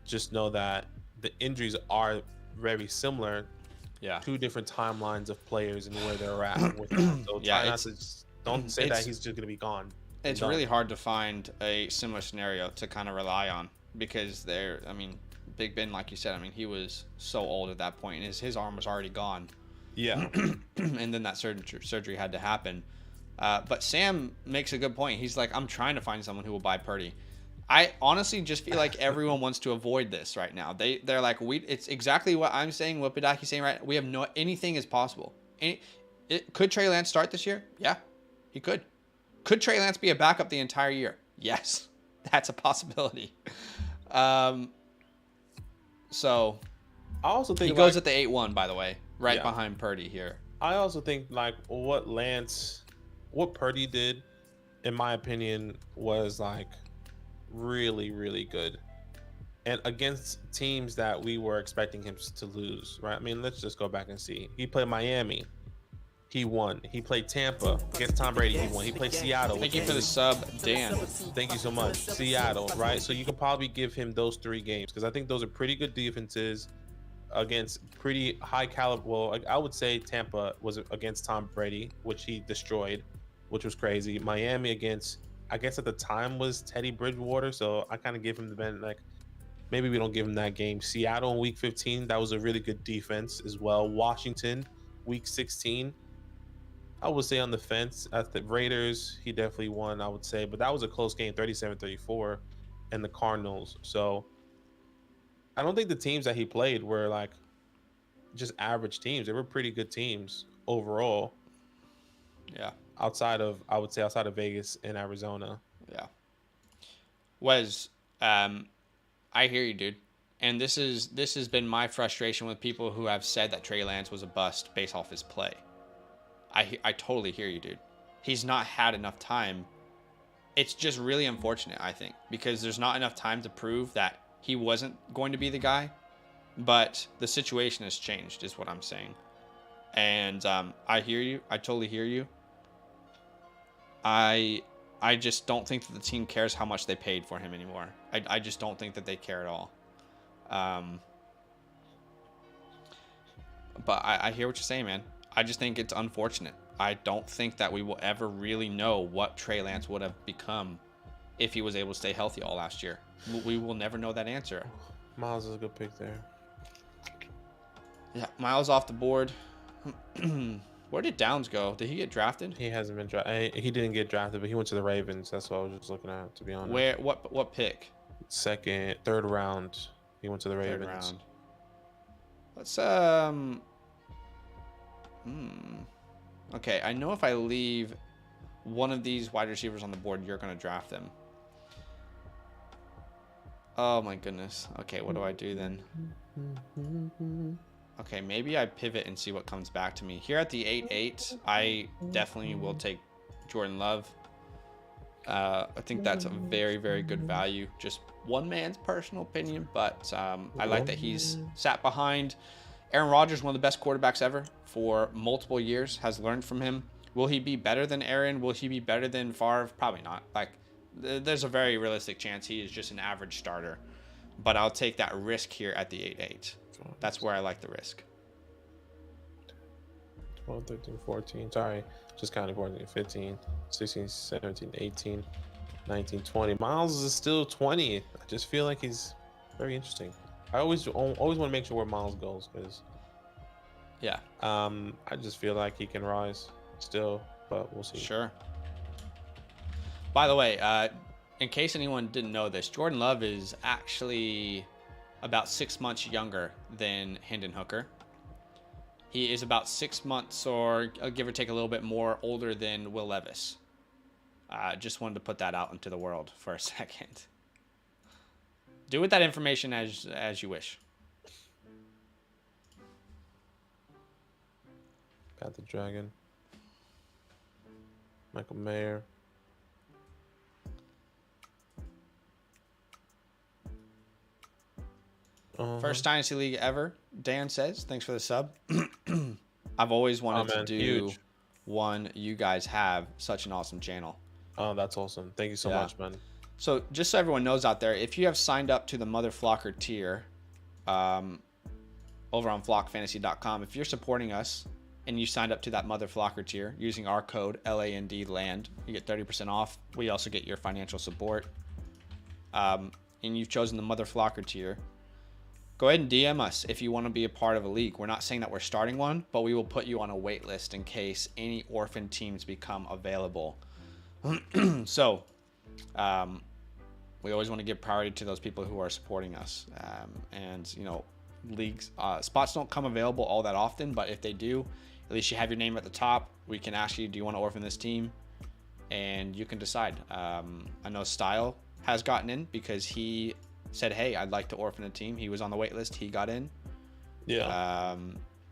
Just know that the injuries are very similar. Yeah. Two different timelines of players and where they're at with that. So Yeah, try not to don't say that he's just going to be gone. It's really hard to find a similar scenario to kind of rely on because I mean, Big Ben, like you said, I mean, he was so old at that point and his arm was already gone. Yeah. And then that surgery had to happen. But Sam makes a good point. He's like, I'm trying to find someone who will buy Purdy. I honestly just feel like everyone wants to avoid this right now. They're like, it's exactly what I'm saying, what Badake's saying, right? We have anything is possible. Could Trey Lance start this year? Yeah, he could. Could Trey Lance be a backup the entire year? Yes, that's a possibility. So I also think he goes at the 8-1, by the way, right behind Purdy here. I also think like what Purdy did, in my opinion, was like really, really good. And against teams that we were expecting him to lose, right? I mean, let's just go back and see. He played Miami. He won. He played Tampa against Tom Brady. He won. He played Seattle. Thank you for the sub, Dan. Thank you so much. Seattle, right? So you can probably give him those 3 games because I think those are pretty good defenses against pretty high caliber. Well, I would say Tampa was against Tom Brady, which he destroyed, which was crazy. Miami against, I guess at the time, was Teddy Bridgewater. So I kind of give him the benefit. Like, maybe we don't give him that game. Seattle in week 15, that was a really good defense as well. Washington, week 16. I would say on the fence. At the Raiders, he definitely won, I would say. But that was a close game, 37-34, and the Cardinals. So I don't think the teams that he played were like just average teams. They were pretty good teams overall. Yeah. I would say outside of Vegas and Arizona. Yeah. Wes, I hear you, dude. And this has been my frustration with people who have said that Trey Lance was a bust based off his play. I totally hear you, dude. He's not had enough time. It's just really unfortunate, I think, because there's not enough time to prove that he wasn't going to be the guy. But the situation has changed, is what I'm saying. And I hear you. I totally hear you. I just don't think that the team cares how much they paid for him anymore. I just don't think that they care at all. But I hear what you're saying, man. I just think it's unfortunate. I don't think that we will ever really know what Trey Lance would have become if he was able to stay healthy all last year. We will never know that answer. Miles is a good pick there. Yeah, Miles off the board. Where did Downs go? Did he get drafted? He hasn't been drafted. He didn't get drafted, but he went to the Ravens. That's what I was just looking at, to be honest. What pick? Third round. He went to the Ravens. Third round. Let's Okay, I know if I leave one of these wide receivers on the board, you're going to draft them. Oh my goodness. Okay, what do I do then? Okay, maybe I pivot and see what comes back to me. Here at the 8-8, I definitely will take Jordan Love. I think that's a very, very good value. Just one man's personal opinion, but I like that he's sat behind Aaron Rodgers, one of the best quarterbacks ever for multiple years, has learned from him. Will he be better than Aaron? Will he be better than Favre? Probably not. Like, there's a very realistic chance he is just an average starter. But I'll take that risk here at the 8-8. That's where I like the risk. 12, 13, 14. Sorry. Just counting 14, 15, 16, 17, 18, 19, 20. Miles is still 20. I just feel like he's very interesting. I always want to make sure where Miles goes because, yeah, I just feel like he can rise still, but we'll see. Sure. By the way, in case anyone didn't know this, Jordan Love is actually about 6 months younger than Hendon Hooker. He is about 6 months, or give or take a little bit more, older than Will Levis. Just wanted to put that out into the world for a second. Do with that information as you wish. Got the Dragon. Michael Mayer. First Dynasty League ever, Dan says. Thanks for the sub. I've always wanted to do huge. one. You guys have such an awesome channel. Oh, that's awesome. Thank you so much, man. So just so everyone knows out there, if you have signed up to the Mother Flocker tier over on flockfantasy.com, if you're supporting us and you signed up to that Mother Flocker tier using our code LAND, you get 30% off. We also get your financial support. And you've chosen the Mother Flocker tier. Go ahead and DM us if you want to be a part of a league. We're not saying that we're starting one, but we will put you on a wait list in case any orphan teams become available. So, we always want to give priority to those people who are supporting us. And, you know, leagues, spots don't come available all that often, but if they do, at least you have your name at the top. We can ask you, do you want to orphan this team? And you can decide. I know Style has gotten in because he said, hey, I'd like to orphan a team. He was on the wait list. He got in. Yeah.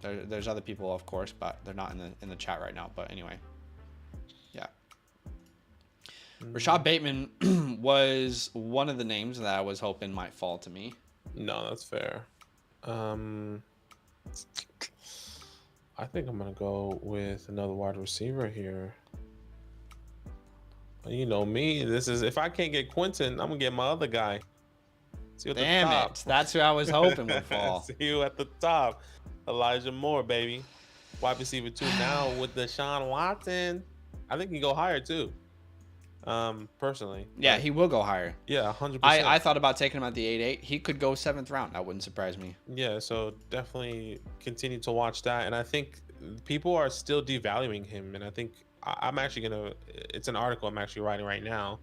There's other people, of course, but they're not in the chat right now. But anyway, yeah. Rashad Bateman was one of the names that I was hoping might fall to me. No, that's fair. I think I'm gonna go with another wide receiver here. You know me. This is if I can't get Quentin, I'm gonna get my other guy. See you at Damn the top. it! That's who I was hoping would fall. See you at the top, Elijah Moore, baby. Wide receiver 2 now with Deshaun Watson. I think he can go higher too. Personally. Yeah, he will go higher. Yeah, 100%. I thought about taking him at the 8-8. He could go 7th round. That wouldn't surprise me. Yeah, so definitely continue to watch that. And I think people are still devaluing him. And I think I'm actually going to, it's an article I'm actually writing right now.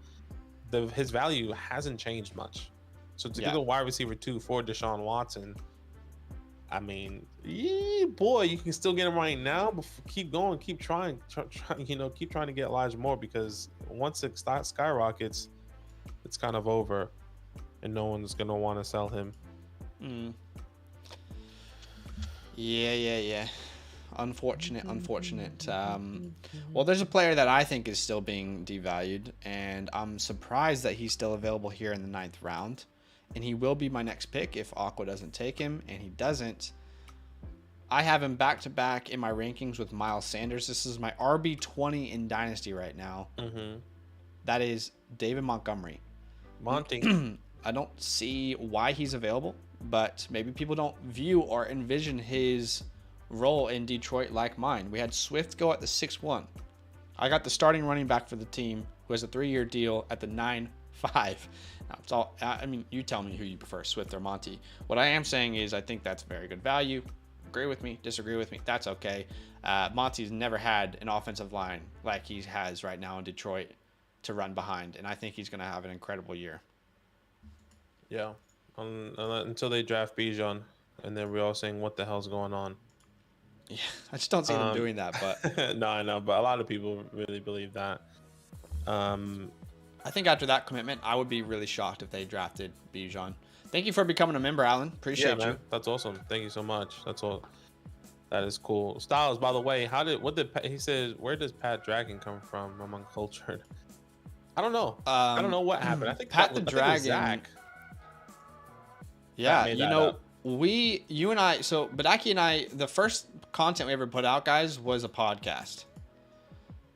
His value hasn't changed much. So to get a wide receiver 2 for Deshaun Watson, I mean, yeah, boy, you can still get him right now. But keep going, keep trying, keep trying to get Elijah Moore, because once it skyrockets, it's kind of over, and no one's gonna want to sell him. Yeah. Unfortunate. Well, there's a player that I think is still being devalued, and I'm surprised that he's still available here in the 9th round. And he will be my next pick if Aqua doesn't take him, and he doesn't. I have him back-to-back in my rankings with Miles Sanders. This is my RB20 in Dynasty right now. That is David Montgomery. Monty. I don't see why he's available, but maybe people don't view or envision his role in Detroit like mine. We had Swift go at the 6-1. I got the starting running back for the team who has a 3-year deal at the 9-5. Now, it's all, I mean, you tell me who you prefer, Swift or Monty. What I am saying is I think that's very good value. Agree with me, disagree with me, that's okay. Monty's never had an offensive line like he has right now in Detroit to run behind, and I think he's going to have an incredible year. Yeah, until they draft Bijan, and then we're all saying, what the hell's going on? Yeah, I just don't see them doing that, but... No, I know, but a lot of people really believe that. I think after that commitment, I would be really shocked if they drafted Bijan. Thank you for becoming a member, Alan. Appreciate you. That's awesome. Thank you so much. That's all. That is cool. Styles, by the way, he says, where does Pat Dragon come from among cultured? I don't know. I don't know what happened. I think Pat the Dragon. Zach. Yeah, you and I, so Badake and I, the first content we ever put out, guys, was a podcast.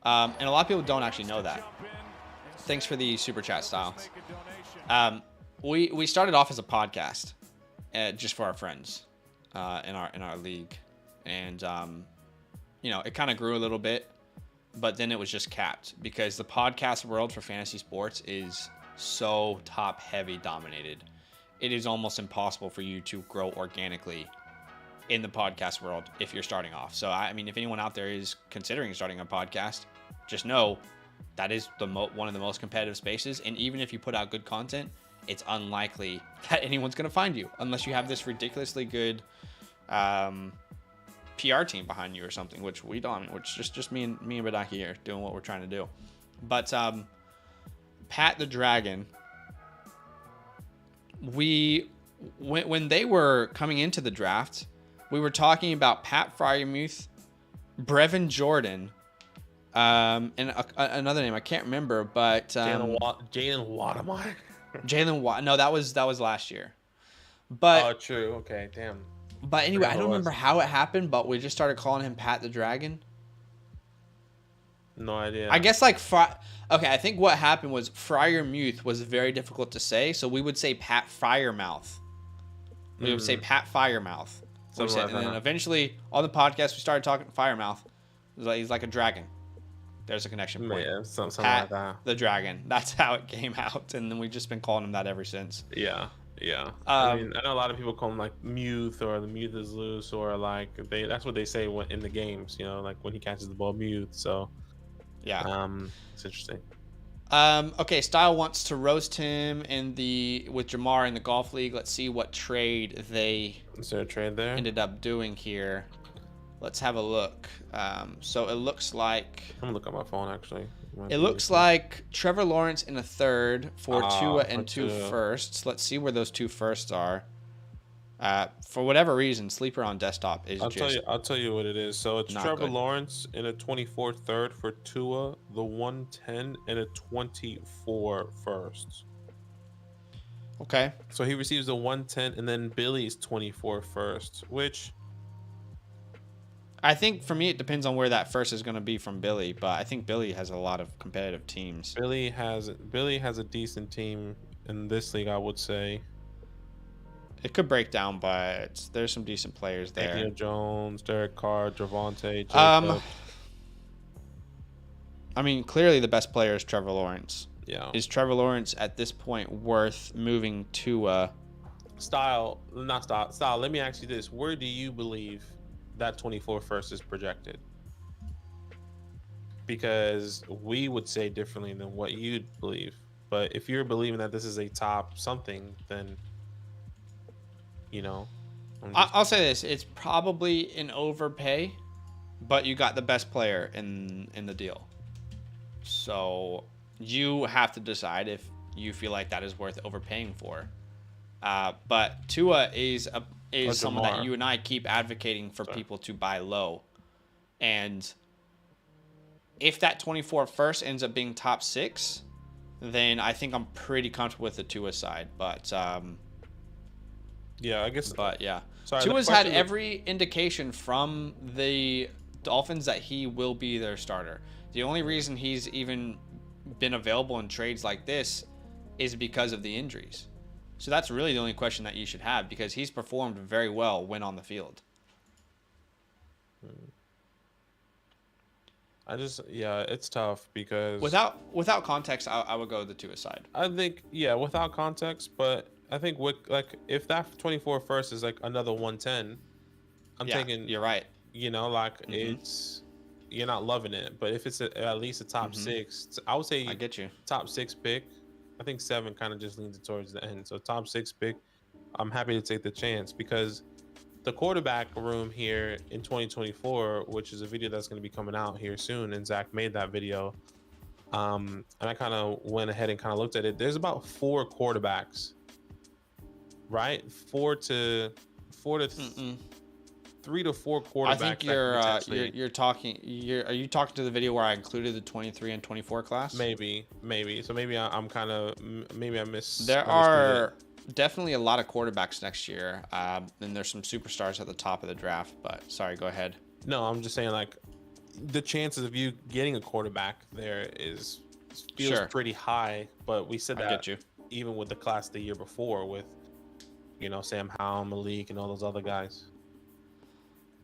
And a lot of people don't actually know that. Thanks for the super chat, Styles. We started off as a podcast, just for our friends, in our league, and it kind of grew a little bit, but then it was just capped because the podcast world for fantasy sports is so top heavy dominated. It is almost impossible for you to grow organically in the podcast world if you're starting off. So I mean, if anyone out there is considering starting a podcast, just know that is one of the most competitive spaces. And even if you put out good content, it's unlikely that anyone's going to find you unless you have this ridiculously good PR team behind you or something, which we don't. I mean, which just me and Badake here doing what we're trying to do. But Pat the Dragon, when they were coming into the draft, we were talking about Pat Freiermuth Brevin Jordan, and another name I can't remember, but Jalen Wademeyer. Jalen Watt. No, that was last year. But Oh, true. Okay, damn. anyway, Forgot I who don't it was. remember how it happened, but we just started calling him Pat the Dragon. No idea. I guess like okay, I think what happened was Freiermuth was very difficult to say, so we would say Pat Firemouth. We would say Pat Firemouth. So Something like and then that. eventually on the podcast we started talking Firemouth. He's like a dragon. There's a connection point. Yeah, something Pat like that. the Dragon. That's how it came out, and then we've just been calling him that ever since. Yeah. I mean, I know a lot of people call him like Muth, or the Muth is loose, or like that's what they say when in the games, like when he catches the ball, Muth. So Yeah. it's interesting. Okay, Style wants to roast him with Jamar in the golf league. Let's see what trade they Is there a trade there? ended up doing here. Let's have a look. So it looks like I'm gonna look on my phone actually. it looks like Trevor Lawrence in a third for Tua and for 2 Tua. firsts. Let's see where those 2 firsts are. For whatever reason, Sleeper on desktop is I'll tell you what it is. So it's not Trevor good. Lawrence in a 24 third for Tua, the 110, and a 24 first. Okay. So he receives the 110 and then Billy's 24 first, which I think for me it depends on where that first is going to be from Billy, but I think Billy has a lot of competitive teams. Billy has a decent team in this league, I would say. It could break down, but there's some decent players there. Daniel Jones, Derek Carr, Javonte, Jacobs. I mean, clearly the best player is Trevor Lawrence. Yeah. Is Trevor Lawrence at this point worth moving to Style. Let me ask you this: where do you believe that 24 first is projected? Because we would say differently than what you'd believe. But if you're believing that this is a top something, then I'll say this: it's probably an overpay, but you got the best player in the deal. So you have to decide if you feel like that is worth overpaying for. But Tua is someone that you and I keep advocating for people to buy low. And if that 24 first ends up being top 6, then I think I'm pretty comfortable with the Tua side. But yeah, I guess. But yeah, Sorry, Tua's had every indication from the Dolphins that he will be their starter. The only reason he's even been available in trades like this is because of the injuries. So that's really the only question that you should have, because he's performed very well when on the field. It's tough because without context, I would go the Tua side. I think without context, but I think if that 24 first is like another 110, I'm thinking you're right. It's you're not loving it, but if it's at least a top 6, I would say I get you. Top 6 pick. I think 7 kind of just leans towards the end. So top 6 pick, I'm happy to take the chance because the quarterback room here in 2024, which is a video that's going to be coming out here soon, and Zach made that video. And I kind of went ahead and kind of looked at it. There's about 4 quarterbacks, right? 3 to 4 quarterbacks. I think you're talking. Are you talking to the video where I included the 23 and 24 class? Maybe. So maybe I'm kind of maybe I missed. There are definitely a lot of quarterbacks next year, and there's some superstars at the top of the draft. But sorry, go ahead. No, I'm just saying like the chances of you getting a quarterback there feels pretty high. But we said that get you. Even with the class the year before with Sam Howell, Malik, and all those other guys.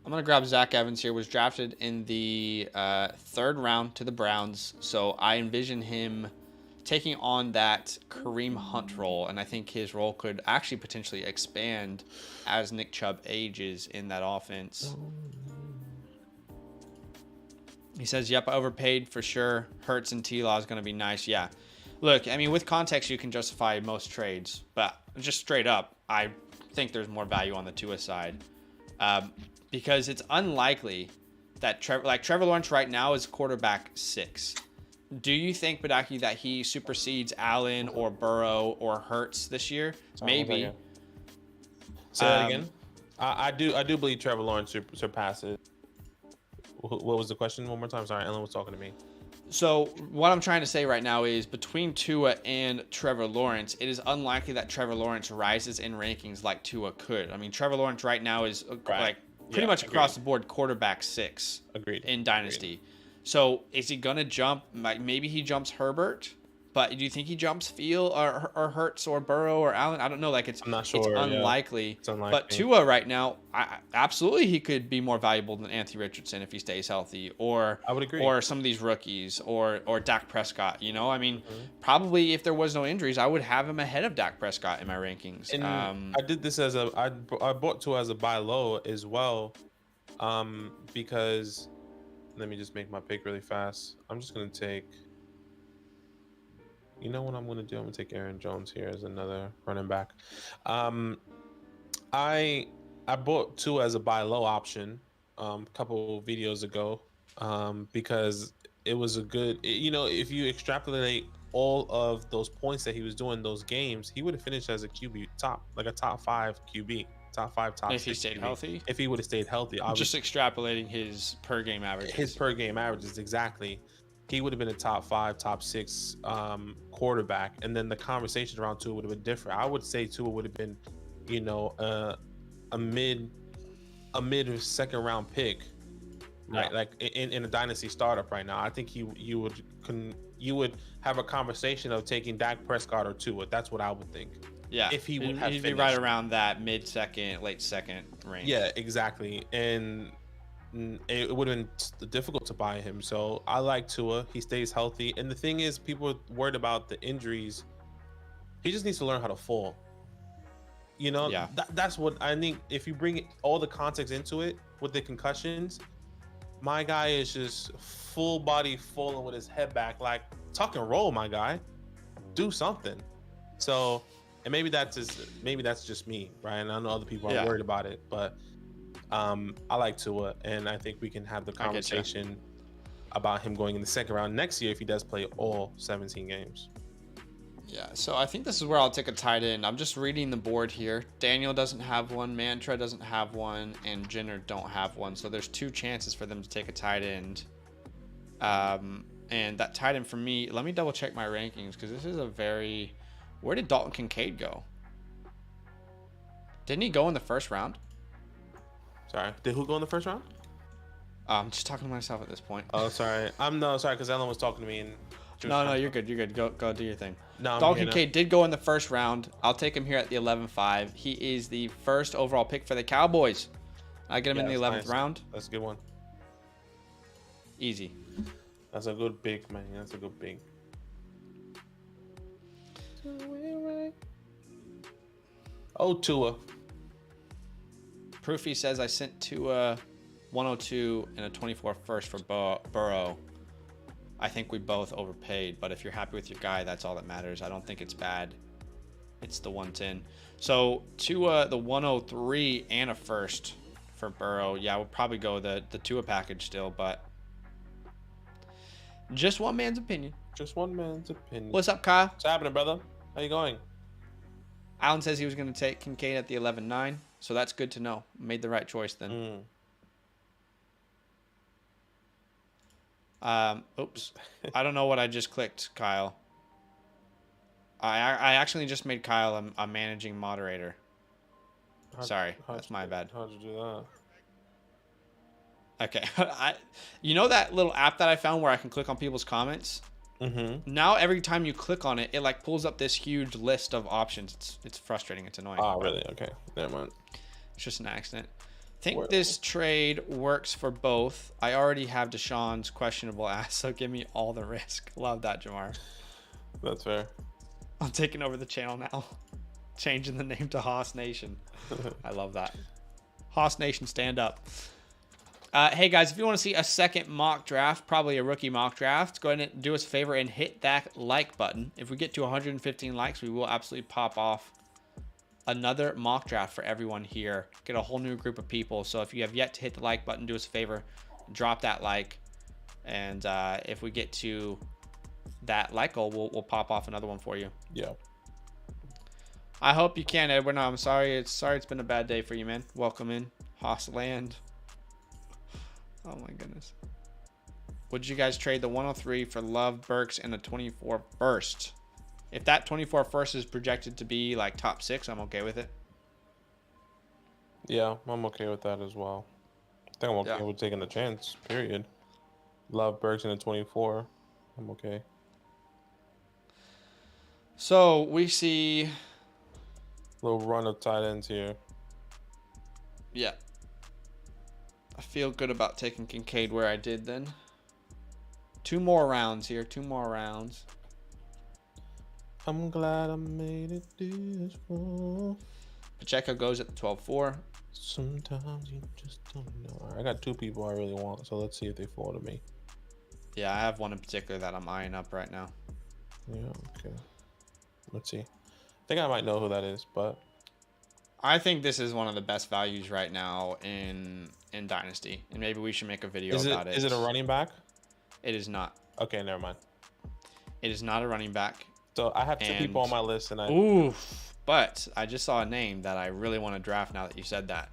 I'm going to grab Zach Evans here. Was drafted in the 3rd round to the Browns. So I envision him taking on that Kareem Hunt role. And I think his role could actually potentially expand as Nick Chubb ages in that offense. He says, yep, overpaid for sure. Hurts and T-Law is going to be nice. Yeah. Look, I mean, with context, you can justify most trades. But just straight up, I think there's more value on the Tua side. Because it's unlikely that Trevor Lawrence right now is quarterback 6. Do you think, Badake, that he supersedes Allen or Burrow or Hurts this year? Maybe. Say that again. I do believe Trevor Lawrence surpasses What was the question? One more time. Sorry, Ellen was talking to me. So what I'm trying to say right now is between Tua and Trevor Lawrence, it is unlikely that Trevor Lawrence rises in rankings like Tua could. I mean, Trevor Lawrence right now is like pretty much across the board quarterback 6 in Dynasty. Agreed. So is he gonna jump? Like maybe he jumps Herbert, but do you think he jumps Field or Hurts or Burrow or Allen? I don't know. Like I'm not sure. It's unlikely. Yeah. It's unlikely. But Tua right now, absolutely he could be more valuable than Anthony Richardson if he stays healthy, or I would agree. or some of these rookies, or Dak Prescott. You know, I mean, probably if there was no injuries, I would have him ahead of Dak Prescott in my rankings. And I did this as I bought Tua as a buy low as well, because let me just make my pick really fast. I'm just gonna take. You know what I'm going to do? I'm going to take Aaron Jones here as another running back. I bought Tua as a buy low option a couple of videos ago, because it was a good, if you extrapolate all of those points that he was doing those games, he would have finished as a QB top 5 QB. Top 5, top 6. If he stayed healthy? If he would have stayed healthy. Just extrapolating his per game averages. His per game averages, exactly. He would have been a top 5, top 6 quarterback, and then the conversation around Tua would have been different. I would say Tua would have been, a mid second round pick, right? Yeah. Like in a dynasty startup right now. I think you would have a conversation of taking Dak Prescott or Tua. That's what I would think. Yeah, if he would have he'd finished. be right around that mid-second, late-second range. Yeah, exactly, and it would have been difficult to buy him. So I like Tua. He stays healthy. And the thing is, people are worried about the injuries. He just needs to learn how to fall. Yeah. That's what I think. If you bring all the context into it with the concussions, my guy is just full body falling with his head back. Like, tuck and roll, my guy. Do something. So, and maybe that's just me, right? And I know other people are worried about it, but I like Tua, and I think we can have the conversation about him going in the second round next year if he does play all 17 games. Yeah, so I think this is where I'll take a tight end. I'm just reading the board here. Daniel doesn't have one, Mantra doesn't have one, and Jenner don't have one. So there's 2 chances for them to take a tight end. And that tight end for me, let me double check my rankings, because this is a very... Where did Dalton Kincaid go? Didn't he go in the first round? Sorry, did who go in the first round? I'm just talking to myself at this point. Oh, sorry. Sorry, because Ellen was talking to me. And no, you're good. You're good. Go do your thing. No, Dalton Kincaid did go in the first round. I'll take him here at the 11-5. He is the first overall pick for the Cowboys. I get him in the 11th round. That's a good one. Easy. That's a good pick, man. That's a good pick. Oh, Tua. Proofy says I sent Tua 102 and a 24 first for Burrow. I think we both overpaid, but if you're happy with your guy, that's all that matters. I don't think it's bad. It's the 110. So Tua, the 103 and a first for Burrow. Yeah, we'll probably go the Tua package still, but just one man's opinion. Just one man's opinion. What's up, Kyle? What's happening, brother? How you going? Alan says he was going to take Kincaid at the 11-9, so that's good to know. Made the right choice then. Oops. I don't know what I just clicked, Kyle. I actually just made Kyle a managing moderator. Sorry, that's my bad. How'd you do that? Okay. You know that little app that I found where I can click on people's comments? Mm-hmm. Now every time you click on it, it like pulls up this huge list of options. It's frustrating. It's annoying. Oh, really? Okay. Never mind. It's just an accident. Think this trade works for both. I already have Deshaun's questionable ass, so give me all the risk. Love that, Jamar. That's fair. I'm taking over the channel now. Changing the name to Haas Nation. I love that. Haas Nation, stand up. Hey guys, if you want to see a second mock draft, probably a rookie mock draft, go ahead and do us a favor and hit that like button. If we get to 115 likes, we will absolutely pop off another mock draft for everyone here. Get a whole new group of people. So if you have yet to hit the like button, do us a favor, drop that like. And if we get to that like goal, we'll pop off another one for you. Yeah. I hope you can, Edward. No, I'm sorry. It's been a bad day for you, man. Welcome in Haas Land. Oh my goodness. Would you guys trade the 103 for Love, Burks, and a 24 first? If that 24 first is projected to be like top 6, I'm okay with it. Yeah, I'm okay with that as well. I think I'm okay with taking a chance, period. Love Burks in a 24. I'm okay. So we see Little run of tight ends here. Yeah. I feel good about taking Kincaid where I did then. 2 more rounds here. 2 more rounds. I'm glad I made it this far. Pacheco goes at the 12-4. Sometimes you just don't know. All right, I got 2 people I really want, so let's see if they fall to me. Yeah, I have one in particular that I'm eyeing up right now. Yeah, okay. Let's see. I think I might know who that is, but I think this is one of the best values right now in Dynasty, and maybe we should make a video about it. Is it a running back? It is not. Okay, never mind. It is not a running back. So I have 2 people on my list, and but I just saw a name that I really want to draft now that you said that.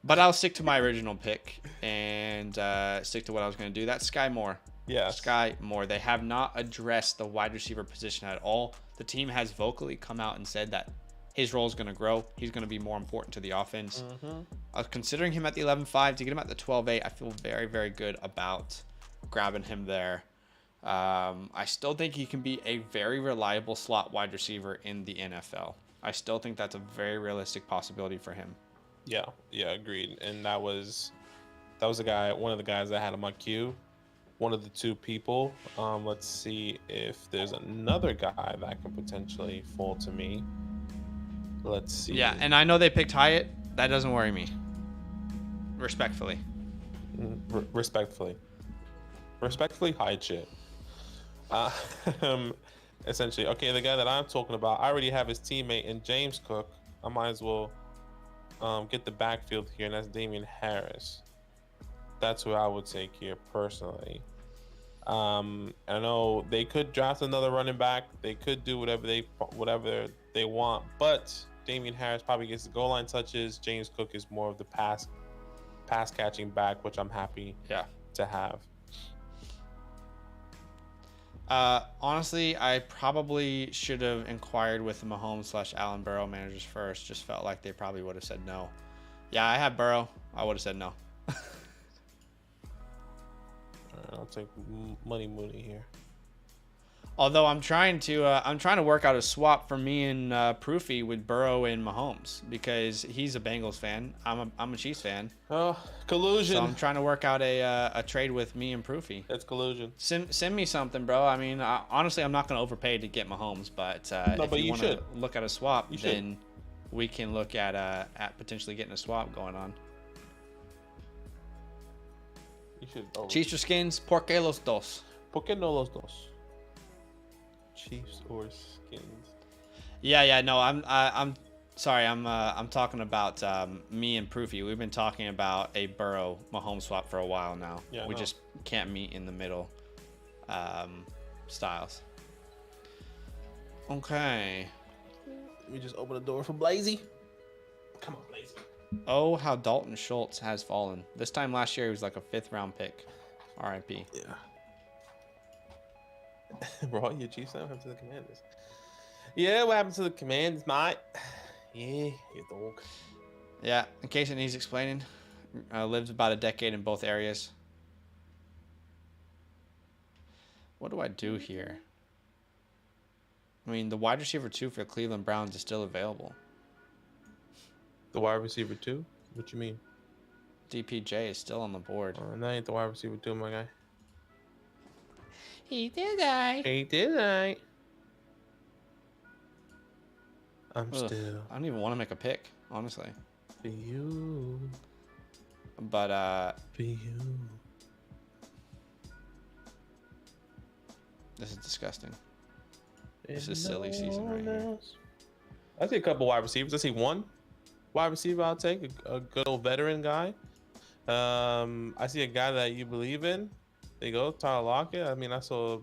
But I'll stick to my original pick and stick to what I was going to do. That's Sky Moore. Yeah, Sky Moore. They have not addressed the wide receiver position at all. The team has vocally come out and said that his role is going to grow. He's going to be more important to the offense. I was considering him at the 11.5 to get him at the 12.8. I feel very, very good about grabbing him there. I still think he can be a very reliable slot wide receiver in the NFL. I still think that's a very realistic possibility for him. Yeah, agreed. And that was the guy, one of the guys I had on my queue. One of the 2 people. Let's see if there's another guy that can potentially fall to me. Let's see. Yeah, and I know they picked Hyatt. That doesn't worry me. Respectfully. Respectfully, Hyatt shit. Essentially, okay, the guy that I'm talking about, I already have his teammate in James Cook. I might as well get the backfield here, and that's Damian Harris. That's who I would take here personally. I know they could draft another running back. They could do whatever they want, but Damian Harris probably gets the goal line touches. James Cook is more of the pass catching back, which I'm happy to have. Honestly, I probably should have inquired with the Mahomes/Allen Burrow managers first. Just felt like they probably would have said no. Yeah, I have Burrow. I would have said no. I'll take Money Mooney here. Although I'm trying to work out a swap for me and Proofy with Burrow and Mahomes because he's a Bengals fan. I'm a Chiefs fan. Oh, collusion. So I'm trying to work out a trade with me and Proofy. That's collusion. Send me something, bro. I mean, honestly, I'm not going to overpay to get Mahomes, but if you want to look at a swap, then we can look at potentially getting a swap going on. You should. Chiefs or skins? ¿Por qué los dos? ¿Por qué no los dos? Chiefs or skins? Yeah. No, I'm sorry. I'm talking about me and Proofy. We've been talking about a Burrow Mahomes swap for a while now. Yeah, we just can't meet in the middle styles. Okay. Let me just open the door for Blazy. Come on, Blazy. Oh, how Dalton Schultz has fallen. This time last year, he was like a 5th round pick. RIP. Yeah. Bro, your Chiefs now happened to the Commanders. Yeah, what happened to the Commanders, mate? Yeah, you dog. Yeah, in case it needs explaining, lived about a decade in both areas. What do I do here? I mean, the wide receiver 2 for Cleveland Browns is still available. The wide receiver 2? What you mean? DPJ is still on the board. That ain't the wide receiver 2, my guy. He did I. I'm still. I don't even want to make a pick, honestly. For you. But For you. This is disgusting. This is silly season right here. I see a couple wide receivers. I see one wide receiver I'll take, a good old veteran guy. I see a guy that you believe in. There you go, Tyler Lockett. I mean, I saw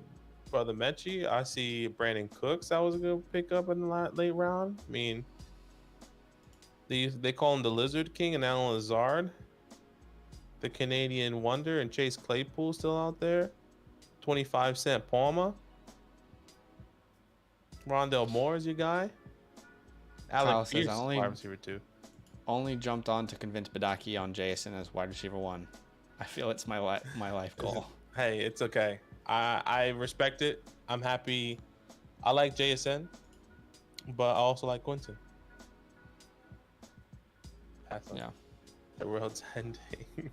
Brother Mechie. I see Brandon Cooks. That was a good pickup in the late round. I mean, they call him the Lizard King and Alan Lazard. the Canadian Wonder, and Chase Claypool still out there. 25-cent Palma. Rondell Moore is your guy. Kyle Alec says, Pierce, wide receiver 2. only jumped on to convince Badake on Jason as wide receiver 1. I feel it's my life goal. Hey, it's okay. I respect it. I'm happy. I like JSN, but I also like Quinton. Yeah. The world's ending.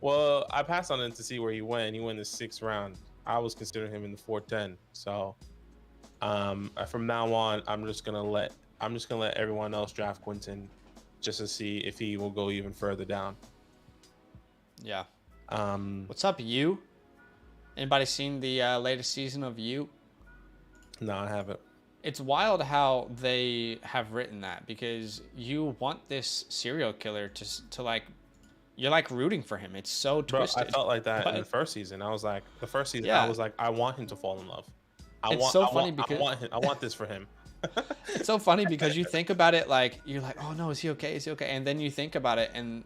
Well, I passed on him to see where he went. He went the 6th round. I was considering him in the 410. So, from now on, I'm just gonna let everyone else draft Quinton, just to see if he will go even further down. Yeah. What's up, you? Anybody seen the latest season of You? No, I haven't. It's wild how they have written that, because you want this serial killer to like, you're like rooting for him. It's so twisted. Bro, I felt like that in the first season. I was like, I want him to fall in love. I want this for him. It's so funny because you think about it, like, you're like, oh no, is he okay? Is he okay? And then you think about it, and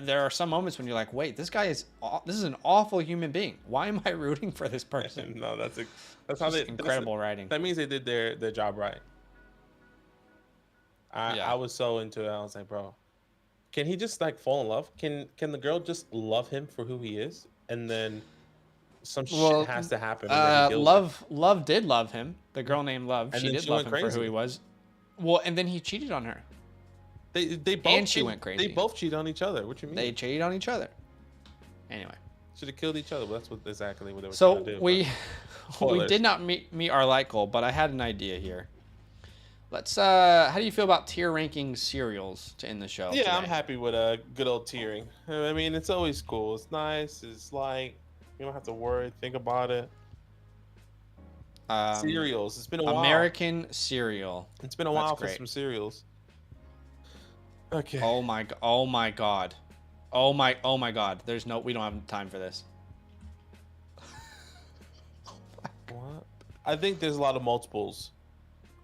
there are some moments when you're like, wait, this is an awful human being. Why am I rooting for this person? No, that's how they incredible writing. That means they did their job right. I was so into it. I was like, bro, can he just like fall in love? Can the girl just love him for who he is, and then some shit has to happen. Love did love him. The girl named Love. And she did love him for who he was. Well, and then he cheated on her. They both, and she went crazy. They both cheated on each other. What you mean? They cheated on each other. Anyway. Should have killed each other, but that's exactly what they were trying to do. We did not meet our like goal, but I had an idea here. Let's how do you feel about tier ranking cereals to end the show? Yeah, today? I'm happy with a good old tiering. I mean, it's always cool. It's nice. It's like you don't have to think about it. Cereals. It's been a while. American cereal. It's been a while for some cereals. Okay. Oh my god. Oh my god. We don't have time for this. What? I think there's a lot of multiples.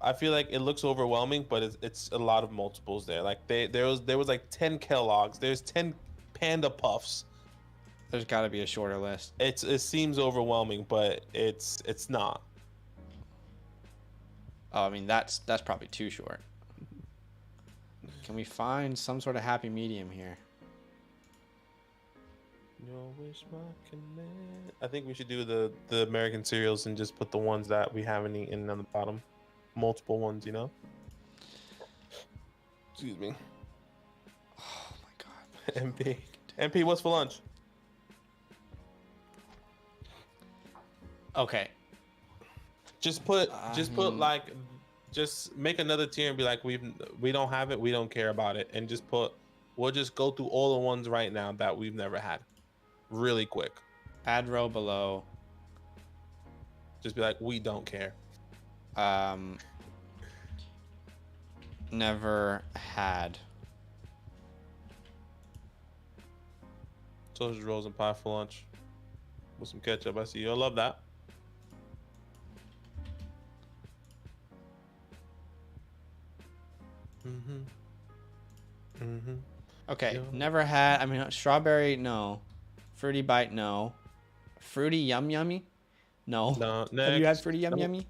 I feel like it looks overwhelming, but it's a lot of multiples there. Like there was like 10 Kellogg's. There's 10 Panda Puffs. There's got to be a shorter list. It seems overwhelming, but it's not. Oh, I mean that's probably too short. Can we find some sort of happy medium here? I think we should do the American cereals and just put the ones that we haven't eaten on the bottom. Multiple ones, you know? Excuse me. Oh my god. MP, what's for lunch? Okay. Just make another tier and be like, we don't have it, we don't care about it, and we'll just go through all the ones right now that we've never had, really quick. Add row below. Just be like, we don't care. Never had. Sausage rolls and pie for lunch with some ketchup. I see you. I love that. Okay, never had. I mean, strawberry, no. Fruity Bite, no. Fruity Yum Yummy, no. No. Have you had Fruity Yum Yummy?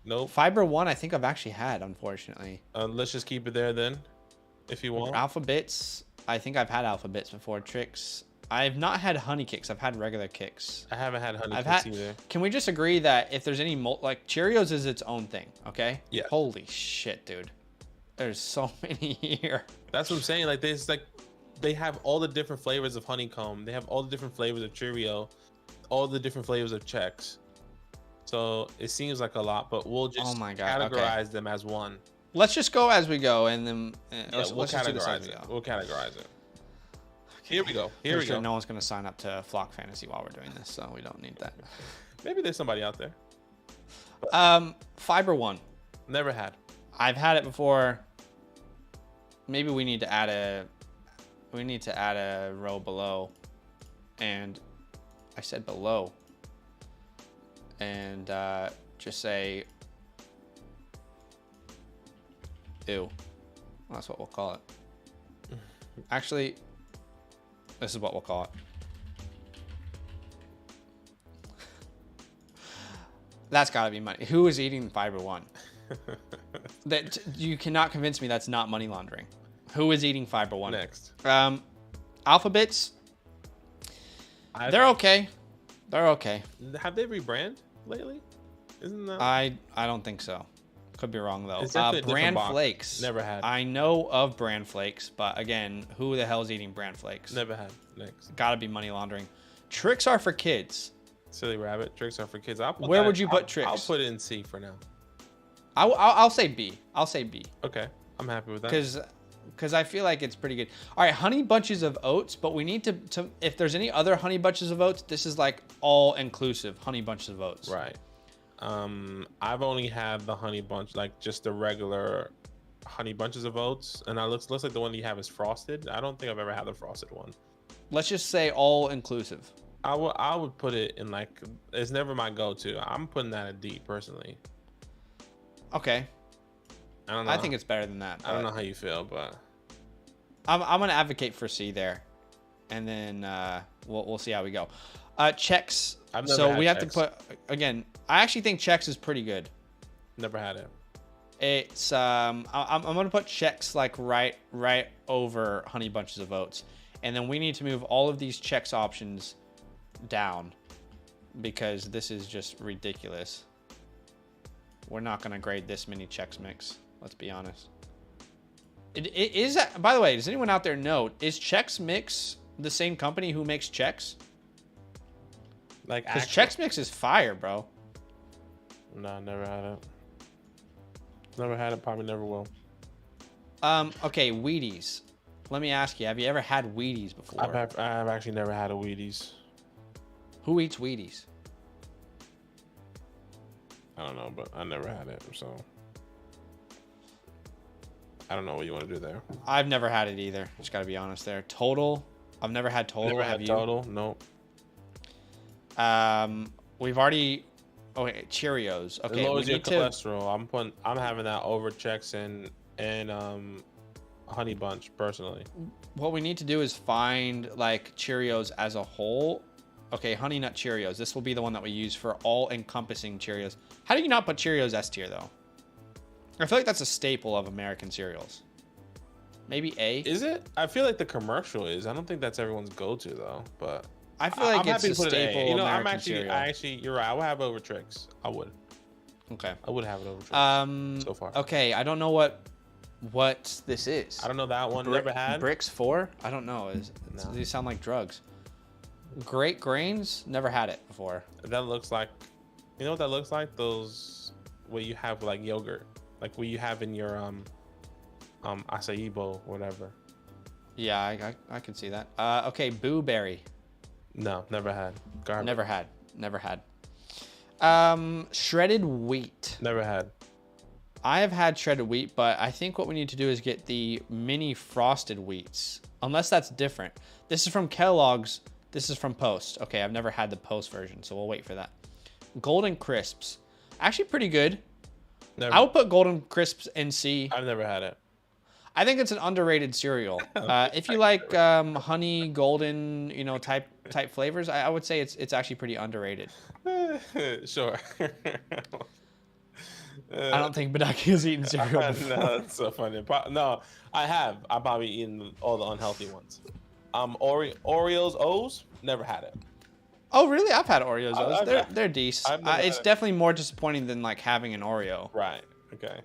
Nope. Fiber One, I think I've actually had, unfortunately. Let's just keep it there then, if you want. Alpha Bits, I think I've had Alpha Bits before. Tricks, I've not had Honey Kicks. I've had regular Kicks. I haven't had Honey Kicks either. Can we just agree that if there's any like Cheerios is its own thing? Okay. Yeah. Holy shit, dude. There's so many here. That's what I'm saying. Like they have all the different flavors of honeycomb. They have all the different flavors of Cheerio, all the different flavors of Chex. So it seems like a lot, but we'll just categorize them as one. Let's just go as we go, and then we'll categorize it. We'll categorize it. Okay. Here we go. Here we go. No one's going to sign up to Flock Fantasy while we're doing this, so we don't need that. Maybe there's somebody out there. Fiber One. Never had. I've had it before. Maybe we need to add a row below, and I said below, and just say ew. That's what we'll call it. Actually, This is what we'll call it. That's got to be money. Who is eating Fiber One? That you cannot convince me that's not money laundering. Who is eating Fiber One? Next. Alphabets. They're okay. They're okay. Have they rebrand lately? Isn't that? I don't think so. Could be wrong though. It's definitely a different Bran box. Flakes. Never had. I know of Bran Flakes, but again, who the hell is eating Bran Flakes? Never had. Next. Gotta be money laundering. Tricks are for kids. Silly rabbit. Tricks are for kids. Where would you put Tricks? I'll put it in C for now. I'll say B. I'll say B. Okay, I'm happy with that. Because I feel like it's pretty good. All right, Honey Bunches of Oats, but we need to if there's any other Honey Bunches of Oats, this is like all inclusive Honey Bunches of Oats. Right. I've only had the Honey Bunch, like just the regular Honey Bunches of Oats, and it looks like the one you have is frosted. I don't think I've ever had the frosted one. Let's just say all inclusive. I would put it in like, it's never my go-to. I'm putting that at D personally. Okay. I don't know. I think it's better than that. I don't know how you feel, but I'm gonna advocate for C there, and then we'll see how we go. Chex. So we have to put again. I actually think Chex is pretty good. Never had it. It's I'm gonna put Chex like right over Honey Bunches of Oats, and then we need to move all of these Chex options down because this is just ridiculous. We're not gonna grade this many Chex Mix. Let's be honest. It is. By the way, does anyone out there know? Is Chex Mix the same company who makes Chex? Like, because Chex Mix is fire, bro. No, never had it. Never had it. Probably never will. Okay, Wheaties. Let me ask you: have you ever had Wheaties before? I've actually never had a Wheaties. Who eats Wheaties? I don't know, but I never had it, so I don't know what you want to do there. I've never had it either. Just gotta be honest there. Total. I've never had Total. Never had Total. Nope. We've already. Okay, Cheerios. Okay, it lowers your cholesterol. I'm having that over Chex and Honey Bunch personally. What we need to do is find like Cheerios as a whole. Okay, Honey Nut Cheerios. This will be the one that we use for all-encompassing Cheerios. How do you not put Cheerios S tier though? I feel like that's a staple of American cereals. Maybe A. Is it? I feel like the commercial is. I don't think that's everyone's go-to though, but. I feel like I'm it's a staple. You know, American cereal. you're right. I would have it over Trix. I would. Okay. I would have it over Trix. So far. Okay, I don't know what this is. I don't know that one. Never had. Bricks 4? I don't know. No. These sound like drugs. Great Grains? Never had it before. That looks like, you know what that looks like? Those where you have like yogurt, like what you have in your acai bowl, whatever. Yeah, I can see that. Okay, Boo Berry. No, never had. Garbage. Never had. Shredded wheat. Never had. I have had shredded wheat, but I think what we need to do is get the mini frosted wheats. Unless that's different. This is from Kellogg's. This is from Post. Okay, I've never had the Post version, so we'll wait for that. Golden Crisps. Actually pretty good. Never. I would put Golden Crisps in C. I've never had it. I think it's an underrated cereal. If you like honey, golden, type flavors, I would say it's actually pretty underrated. Sure. I don't think Badake has eaten cereal before. No, that's so funny. No, I have. I've probably eaten all the unhealthy ones. Oreos O's, never had it. Oh, really? I've had Oreos O's. They're decent. It's definitely more disappointing than like having an Oreo. Right. Okay.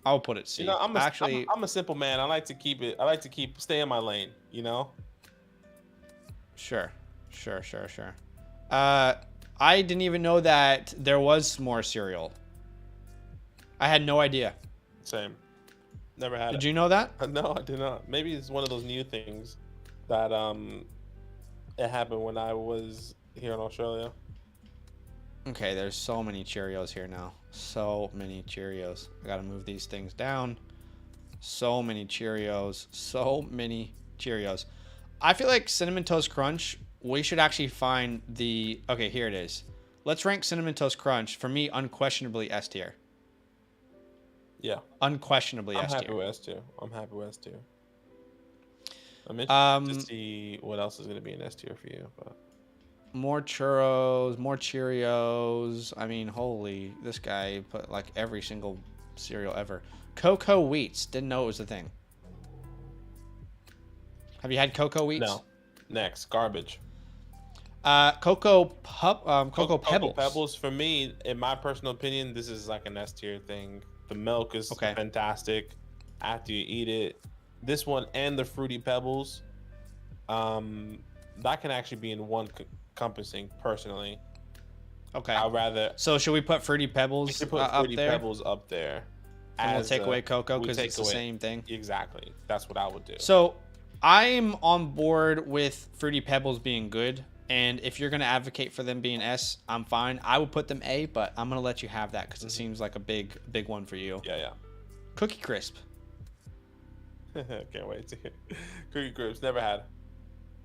I'll put it C. You know, I'm a simple man. I like to stay in my lane. You know. Sure. I didn't even know that there was s'more cereal. I had no idea. Same. Never had it. Did you know that? No, I did not. Maybe it's one of those new things that it happened when I was here in Australia. Okay, there's so many Cheerios here now. So many Cheerios. I gotta move these things down. So many Cheerios. I feel like Cinnamon Toast Crunch, we should actually find the... Okay, here it is. Let's rank Cinnamon Toast Crunch. For me, unquestionably S tier. Yeah. Unquestionably S tier. I'm happy with S tier. I'm interested to see what else is going to be in S tier for you. But more churros, more Cheerios. I mean, holy, this guy put like every single cereal ever. Cocoa Wheats. Didn't know it was a thing. Have you had Cocoa Wheats? no. Next, garbage. Cocoa Pebbles. Cocoa Pebbles, for me, in my personal opinion, this is like an S tier thing. The milk is fantastic after you eat it. This one and the Fruity Pebbles, that can actually be in one encompassing personally. Okay. I'd rather. So should we put Fruity Pebbles We should put up Fruity there? Pebbles up there. And we'll take away Cocoa because it's the same thing. Exactly. That's what I would do. So I'm on board with Fruity Pebbles being good. And if you're going to advocate for them being S, I'm fine. I would put them A, but I'm going to let you have that because it seems like a big one for you. Yeah. Cookie Crisp. Can't wait to hear. Cookie Crisp, never had.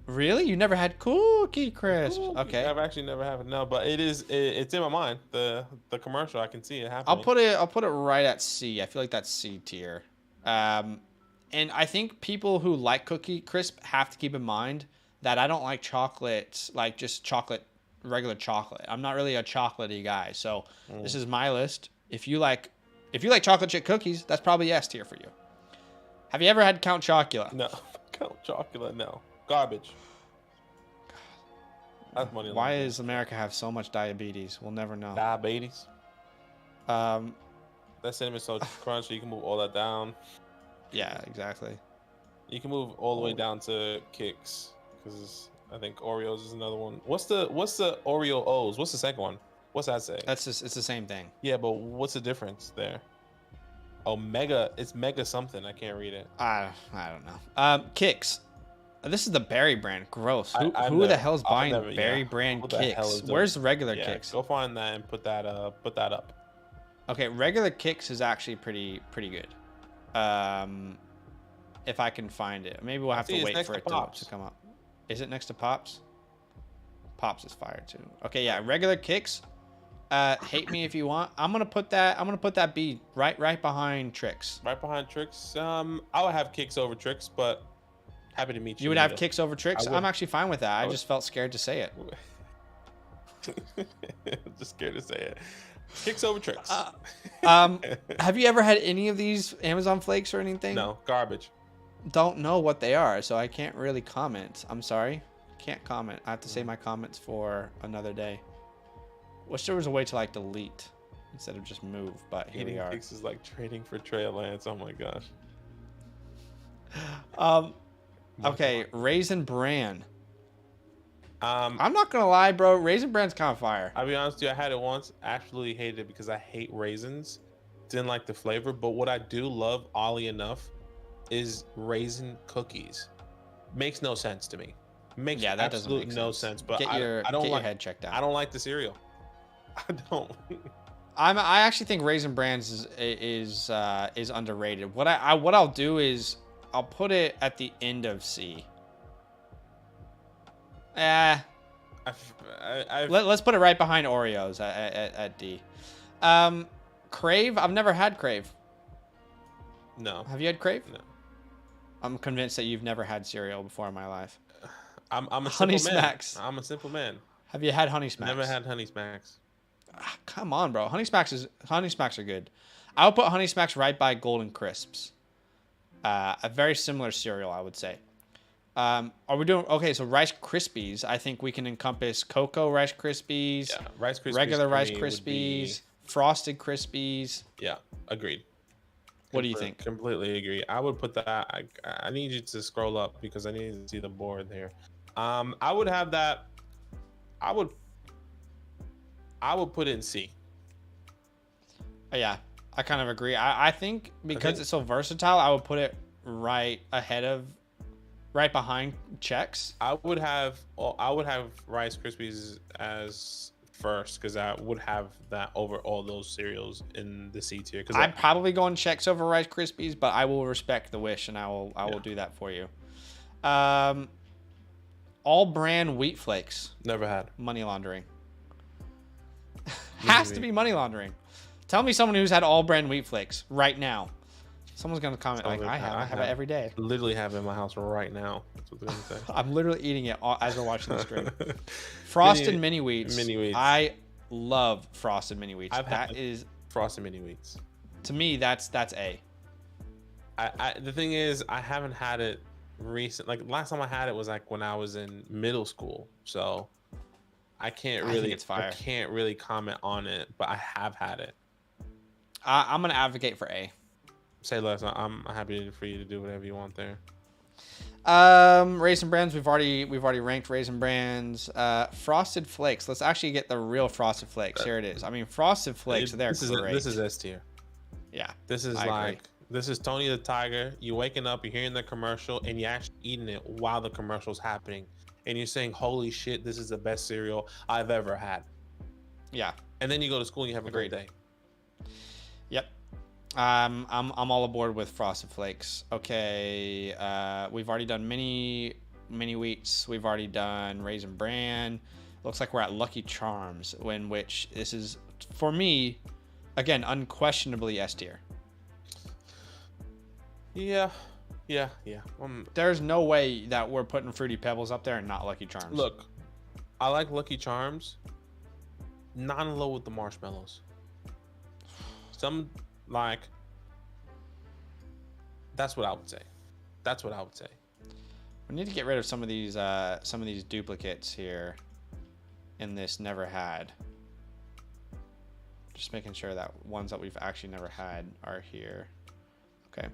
Really? You never had Cookie Crisp? Okay. I've actually never had it. No, but it's in my mind. The commercial, I can see it happening. I'll put it right at C. I feel like that's C tier. And I think people who like Cookie Crisp have to keep in mind that I don't like chocolate, like just chocolate, regular chocolate. I'm not really a chocolatey guy. So this is my list. If you like chocolate chip cookies, that's probably S tier for you. Have you ever had Count Chocula? No. Count Chocula, no. Garbage. That's money. Why does America have so much diabetes? We'll never know. Diabetes. That cinnamon toast crunch, so you can move all that down. Yeah, exactly. You can move all the way down to Kix, because I think Oreos is another one. What's the Oreo O's? What's the second one? What's that say? It's the same thing. Yeah, but what's the difference there? Oh, Mega. It's Mega something. I can't read it. I don't know. Kix. This is the Berry brand. Gross. Who the hell's buying Berry brand Kix? Where's the regular Kix? Go find that and put that up. Okay, regular Kix is actually pretty good. If I can find it, maybe we'll have to wait for it to come up. Is it next to Pops? Pops is fire too. Okay, yeah, regular Kix. Hate me if you want. I'm gonna put that B right behind Trix. Right behind Trix. I would have Kix over Trix, but happy to meet you. You would have Kix over Trix? I'm actually fine with that. I just felt scared to say it. Just scared to say it. Kix over Trix. Have you ever had any of these Amazon Flakes or anything? No, garbage. Don't know what they are, so I can't really comment. I'm sorry. Can't comment. I have to save my comments for another day. Wish there was a way to like delete instead of just move, but here we are. Kix is like trading for Trail Lance. Oh my gosh. Okay, Raisin Bran. I'm not gonna lie, bro. Raisin Bran's kind of fire. I'll be honest with you. I had it once. Absolutely hated it because I hate raisins. Didn't like the flavor. But what I do love, oddly enough, is raisin cookies. Makes no sense to me. Makes that absolutely doesn't make no sense. But I don't get like your head checked out. I don't like the cereal. I don't. I actually think Raisin Bran's is underrated. What I'll do is I'll put it at the end of C. Let's put it right behind Oreos at D. Crave. I've never had Crave. No. Have you had Crave? No. I'm convinced that you've never had cereal before in my life. I'm a Honey simple man. Smacks. I'm a simple man. Have you had Honey Smacks? Never had Honey Smacks. Come on, bro. Honey Smacks are good. I would put Honey Smacks right by Golden Crisps. A very similar cereal, I would say. Are we doing okay? So Rice Krispies, I think we can encompass Cocoa Rice Krispies, Rice Krispies, regular Rice Krispies, Frosted Krispies. Yeah, agreed. What do you think? Completely agree. I would put that. I need you to scroll up because I need to see the board there. I would have that. I would put it in C. Yeah, I kind of agree. I think because it's so versatile, I would put it right behind Chex. I would have Rice Krispies as first because I would have that over all those cereals in the C tier. I'd probably go on Chex over Rice Krispies, but I will respect the wish and I will do that for you. All brand wheat flakes. Never had. Money laundering. Has to be money laundering. Tell me someone who's had all brand wheat flakes right now. Someone's gonna comment like, Strawberry I have it every day. Literally have it in my house right now. That's what they're gonna say. I'm literally eating it as we're watching the stream. Frosted mini wheats. Mini wheats. I love frosted mini wheats. That is frosted mini wheats. To me, that's A. The thing is, I haven't had it recent. Like last time I had it was like when I was in middle school. So I can't really comment on it, but I have had it. I'm gonna advocate for A. Say less. I'm happy for you to do whatever you want there. Raisin Brands. We've already ranked Raisin Brands. Frosted Flakes. Let's actually get the real Frosted Flakes. Here it is. I mean, Frosted Flakes. They're great. This is S tier. Yeah. This is this is Tony the Tiger. You waking up, you're hearing the commercial, and you're actually eating it while the commercial's happening, and you're saying, "Holy shit, this is the best cereal I've ever had." Yeah. And then you go to school and you have a great day. Yep. I'm all aboard with Frosted Flakes. Okay. We've already done mini wheats. We've already done Raisin Bran. Looks like we're at Lucky Charms, in which this is, for me, again, unquestionably S tier. Yeah. There's no way that we're putting Fruity Pebbles up there and not Lucky Charms. Look, I like Lucky Charms. Not in love with the marshmallows. That's what I would say. We need to get rid of some of these duplicates here in this never had. Just making sure that ones that we've actually never had are here. Okay.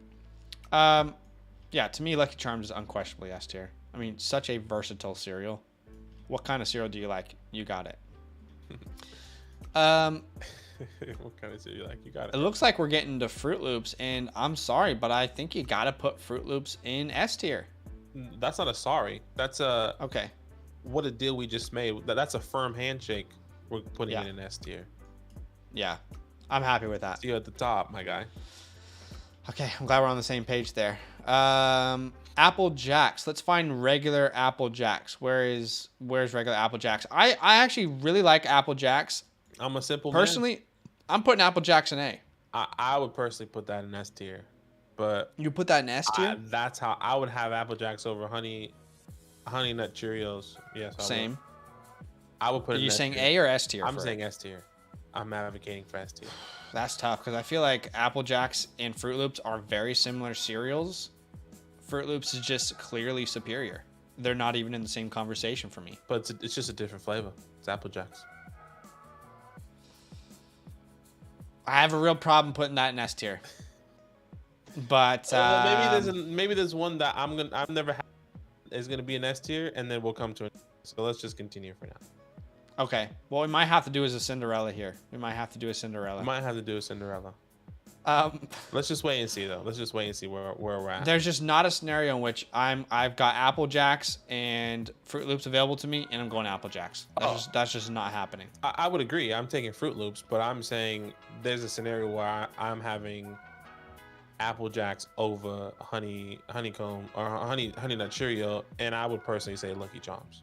Yeah, to me, Lucky Charms is unquestionably S tier. I mean, such a versatile cereal. What kind of cereal do you like? You got it. What kind of cereal you like? You got it. It looks like we're getting to Fruit Loops, and I'm sorry, but I think you gotta put Fruit Loops in S tier. That's not a sorry. That's a okay. What a deal we just made. That's a firm handshake. We're putting it in S tier. Yeah, I'm happy with that. See you at the top, my guy. Okay, I'm glad we're on the same page there. Apple Jacks. Let's find regular Apple Jacks. Where's regular Apple Jacks? I actually really like Apple Jacks. I'm a simple personally, man. I'm putting Apple Jacks in A. I would personally put that in S tier, but you put that in S tier. That's how I would have Apple Jacks over Honey Nut Cheerios. Yes, same. I would put. Are you saying A or S tier? I'm saying S tier. I'm advocating for S tier. That's tough because I feel like Apple Jacks and Fruit Loops are very similar cereals. Fruit Loops is just clearly superior. They're not even in the same conversation for me. But it's just a different flavor. It's Apple Jacks. I have a real problem putting that in S tier. But maybe there's one that I've never had is gonna be an S tier, and then we'll come to it. So let's just continue for now. Okay. Well, we might have to do a Cinderella here. We might have to do a Cinderella. Let's just wait and see though. Let's just wait and see where we're at. There's just not a scenario in which I've got Apple Jacks and Fruit Loops available to me, and I'm going Apple Jacks. That's just not happening. I would agree. I'm taking Fruit Loops, but I'm saying there's a scenario where I'm having Apple Jacks over honeycomb or honey nut Cheerio, and I would personally say Lucky Charms.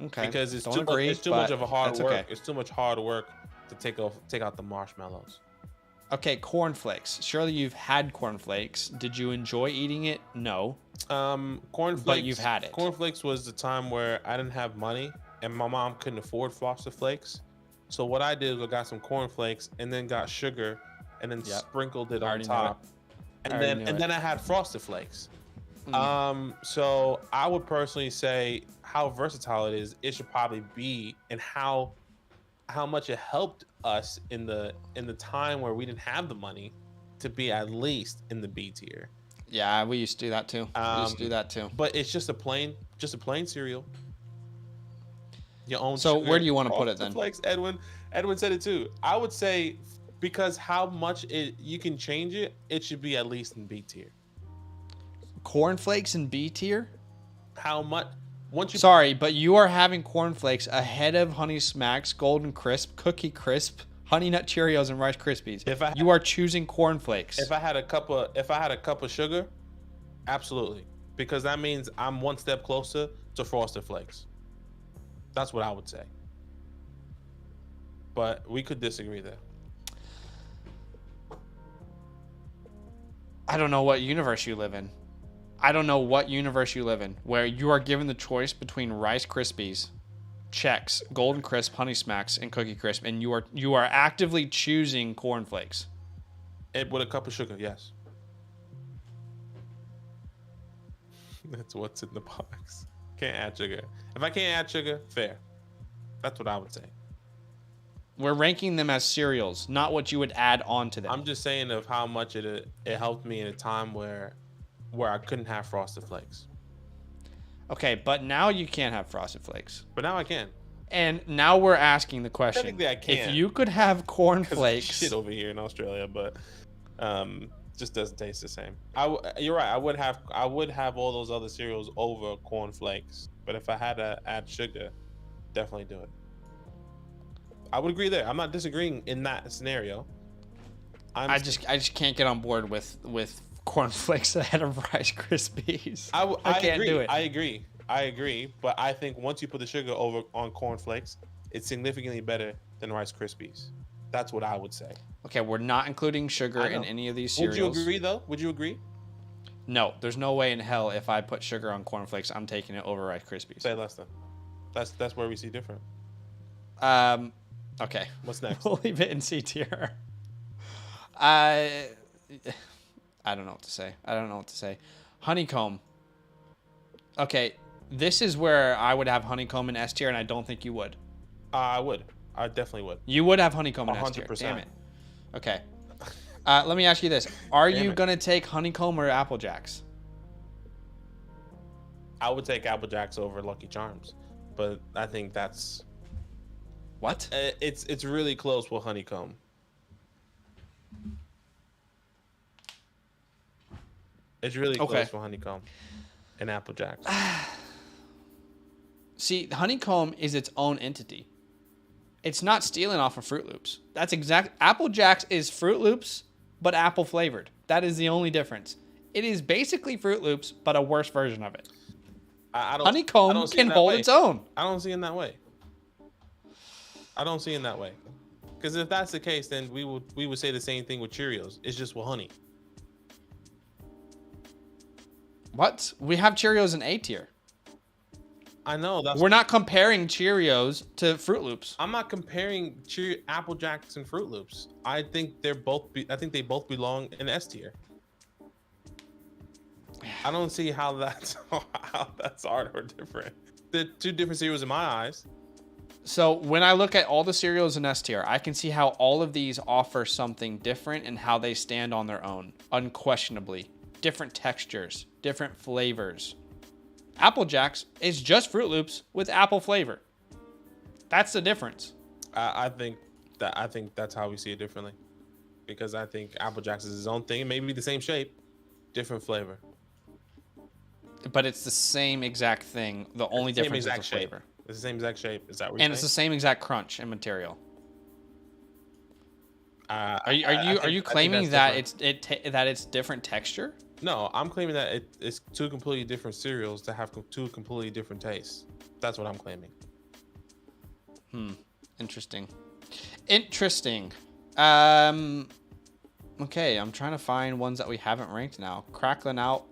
Okay. Because it's too much of a hard work. Okay. It's too much hard work to take out the marshmallows. Okay, cornflakes. Surely you've had cornflakes. Did you enjoy eating it? No. Cornflakes. But you've had it. Cornflakes was the time where I didn't have money and my mom couldn't afford Frosted Flakes. So what I did was I got some cornflakes and then got sugar and then sprinkled it on top. And then I had Frosted Flakes. So I would personally say how versatile it is. It should probably be, and how much it helped us in the time where we didn't have the money to be at least in the B tier. Yeah, we used to do that too. But it's just a plain cereal. Your own. So where do you want to put it then? Flakes. Edwin said it too. I would say because how much you can change it, it should be at least in B tier. Cornflakes in B tier? How much? Sorry, but you are having cornflakes ahead of Honey Smacks, Golden Crisp, Cookie Crisp, Honey Nut Cheerios, and Rice Krispies. You are choosing cornflakes. If I had a cup of sugar, absolutely, because that means I'm one step closer to Frosted Flakes. That's what I would say. But we could disagree there. I don't know what universe you live in. I don't know what universe you live in where you are given the choice between Rice Krispies, Chex, Golden Crisp, Honey Smacks, and Cookie Crisp, and you are actively choosing Corn Flakes. With a cup of sugar, yes. That's what's in the box. Can't add sugar. If I can't add sugar, fair. That's what I would say. We're ranking them as cereals, not what you would add on to them. I'm just saying of how much it helped me in a time where I couldn't have Frosted Flakes. Okay, but now you can't have Frosted Flakes. But now I can. And now we're asking the question. Technically, I can. If you could have Corn Flakes. Shit over here in Australia, but just doesn't taste the same. You're right. I would have all those other cereals over Corn Flakes. But if I had to add sugar, definitely do it. I would agree there. I'm not disagreeing in that scenario. I just can't get on board with Corn Flakes ahead of Rice Krispies. I can't agree. do it. I agree. But I think once you put the sugar over on Corn Flakes, it's significantly better than Rice Krispies. That's what I would say. Okay, we're not including sugar in any of these cereals. Would you agree though? Would you agree? No, there's no way in hell if I put sugar on Corn Flakes, I'm taking it over Rice Krispies. Say less than. That's where we see different. Okay. What's next? We'll leave it in C tier. I don't know what to say. Honeycomb. Okay, this is where I would have honeycomb in S tier, and I don't think you would. I would. I definitely would. You would have honeycomb in S tier. 100%. Damn it. Okay. Let me ask you this: Are you gonna take honeycomb or Apple Jacks? I would take Apple Jacks over Lucky Charms, but I think that's what? It's really close with honeycomb. It's really close with honeycomb and Apple Jacks. See, honeycomb is its own entity. It's not stealing off of Fruit Loops. That's exact. Apple Jacks is Fruit Loops, but apple flavored. That is the only difference. It is basically Fruit Loops, but a worse version of it. Honeycomb can hold its own. I don't see it in that way. Because if that's the case, then we would say the same thing with Cheerios. It's just with honey. What? We have Cheerios in A tier. I know. We're not comparing Cheerios to Fruit Loops. I'm not comparing Apple Jacks and Fruit Loops. I think they both belong in S tier. I don't see how that's hard or different. They're two different cereals in my eyes. So when I look at all the cereals in S tier, I can see how all of these offer something different and how they stand on their own, unquestionably. Different textures, different flavors. Apple Jacks is just Fruit Loops with apple flavor. That's the difference. I think that's how we see it differently, because I think Apple Jacks is his own thing. It may be the same shape, different flavor. But it's the same exact thing. The only difference is the flavor. It's the same exact shape. Is that what you're saying? And it's the same exact crunch and material. Are you claiming that it's different texture? No, I'm claiming that it's two completely different cereals that have two completely different tastes. That's what I'm claiming. Interesting. Okay, I'm trying to find ones that we haven't ranked now. Cracklin Oat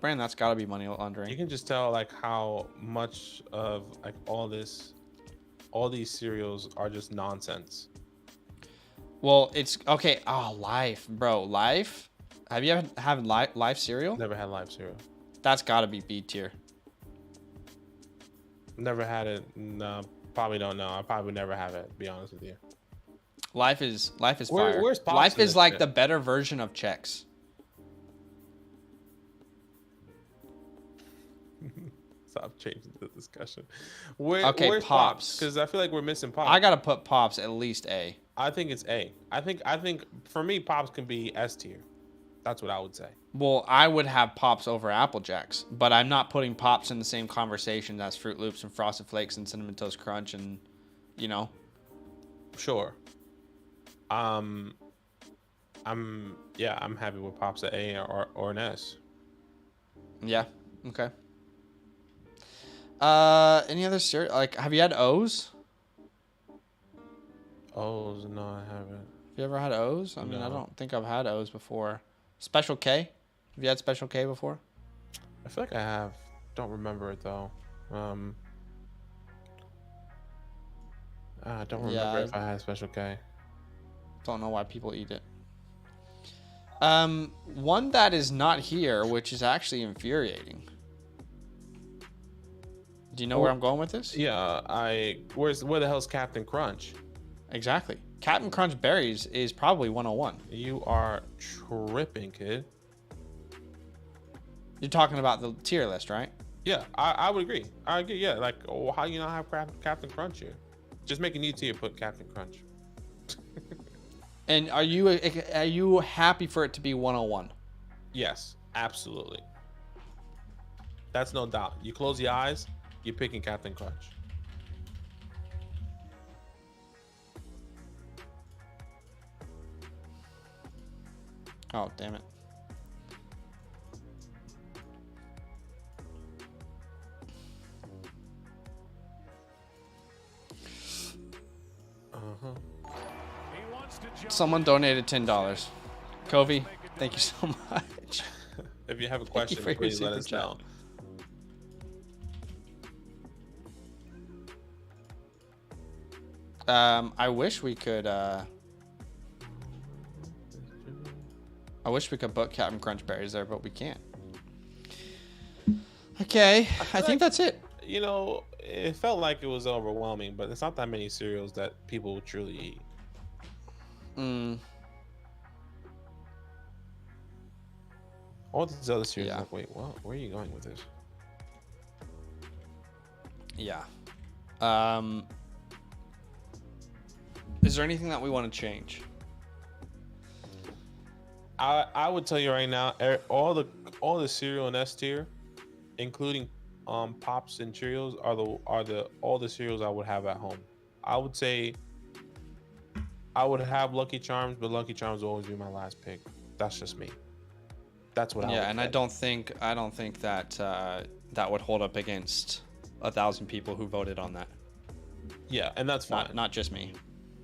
brand, that's got to be money laundering. You can just tell like how much of like all these cereals are just nonsense. Well, it's okay. Oh, Life, bro. Life. Have you ever had Life cereal? Never had Life cereal. That's got to be B tier. Never had it. No, probably don't know. I probably never have it, to be honest with you. Life is fire. Where's Pops Life is like shit? the better version of Chex. Stop changing the discussion. Okay, where's Pops. Because I feel like we're missing Pops. I gotta put Pops at least A. I think it's A. I think for me, Pops can be S tier. That's what I would say. Well, I would have Pops over Apple Jacks, but I'm not putting Pops in the same conversation as Fruit Loops and Frosted Flakes and Cinnamon Toast Crunch and, you know. Sure. I'm happy with Pops at A or an S. Yeah. Okay. Any other cereal? Like, have you had O's? O's? No, I haven't. Have you ever had O's? I mean, I don't think I've had O's before. Special K? Have you had Special K before? I feel like I have. Don't remember it though. I don't Yeah, remember I if I had Special K. don't know why people eat it. One that is not here, which is actually infuriating. Do you know where I'm going with this? Yeah, where the hell's Captain Crunch? Exactly. Captain Crunch Berries is probably 101. You are tripping, kid. You're talking about the tier list, right? Yeah, I would agree. I agree. Yeah, like how you not have Captain Crunch here? Just make a new tier, put Captain Crunch. And are you happy for it to be 101? Yes, absolutely. That's no doubt. You close your eyes, you're picking Captain Crunch. Oh, damn it. Someone donated $10. Kobe, thank you so much. If you have a question, for your please let super us chat. know. I wish we could put Captain Crunch Berries there, but we can't. Okay, I think that's it. You know, it felt like it was overwhelming, but it's not that many cereals that people truly eat. All these other cereals, Yeah. like, wait, what? Where are you going with this? Yeah. Is there anything that we want to change? I would tell you right now, all the cereal in S tier, including Pops and Cheerios, are all the cereals I would have at home. I would say I would have Lucky Charms, but Lucky Charms will always be my last pick. That's just me. That's what I would Yeah, and say. I don't think that that would hold up against 1,000 people who voted on that. Yeah, and that's fine. Not just me.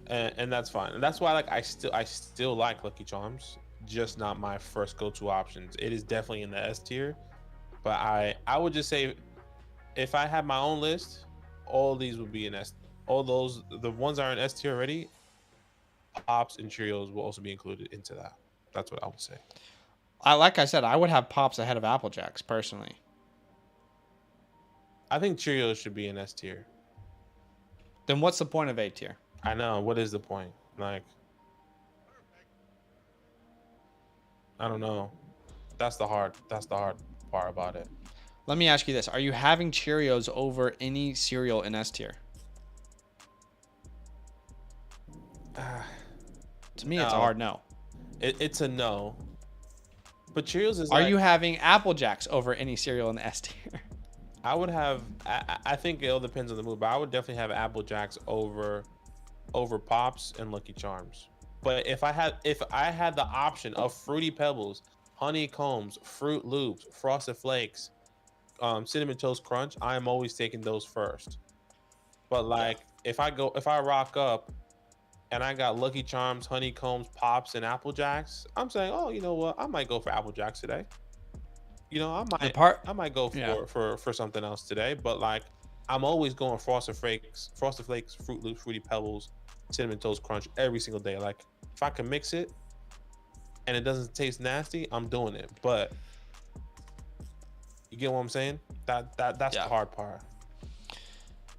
And that's fine. And that's why I still like Lucky Charms, just not my first go-to options. It is definitely in the S tier, but I would just say if I had my own list, all these would be in S. All those, the ones that are in S tier already, Pops and Cheerios will also be included into that. That's what I would say. Like I said, I would have Pops ahead of Apple Jacks personally. I think Cheerios should be in S tier. Then what's the point of A tier? I know. What is the point? Like, I don't know. That's the hard part about it. Let me ask you this: are you having Cheerios over any cereal in S tier? To me, it's a hard no. It's a no. But Cheerios is. Are you having Apple Jacks over any cereal in the S tier? I would have. I think it all depends on the mood, but I would definitely have Apple Jacks over Pops and Lucky Charms. But if I had the option of Fruity Pebbles, Honeycombs, Fruit Loops, Frosted Flakes, Cinnamon Toast Crunch, I am always taking those first. But like if I rock up and I got Lucky Charms, Honeycombs, Pops, and Apple Jacks, I'm saying, oh, you know what? I might go for Apple Jacks today. You know, I might go for something else today. But like, I'm always going Frosted Flakes, Fruit Loops, Fruity Pebbles, Cinnamon Toast Crunch every single day. Like, if I can mix it and it doesn't taste nasty, I'm doing it. But you get what I'm saying? That's the hard part.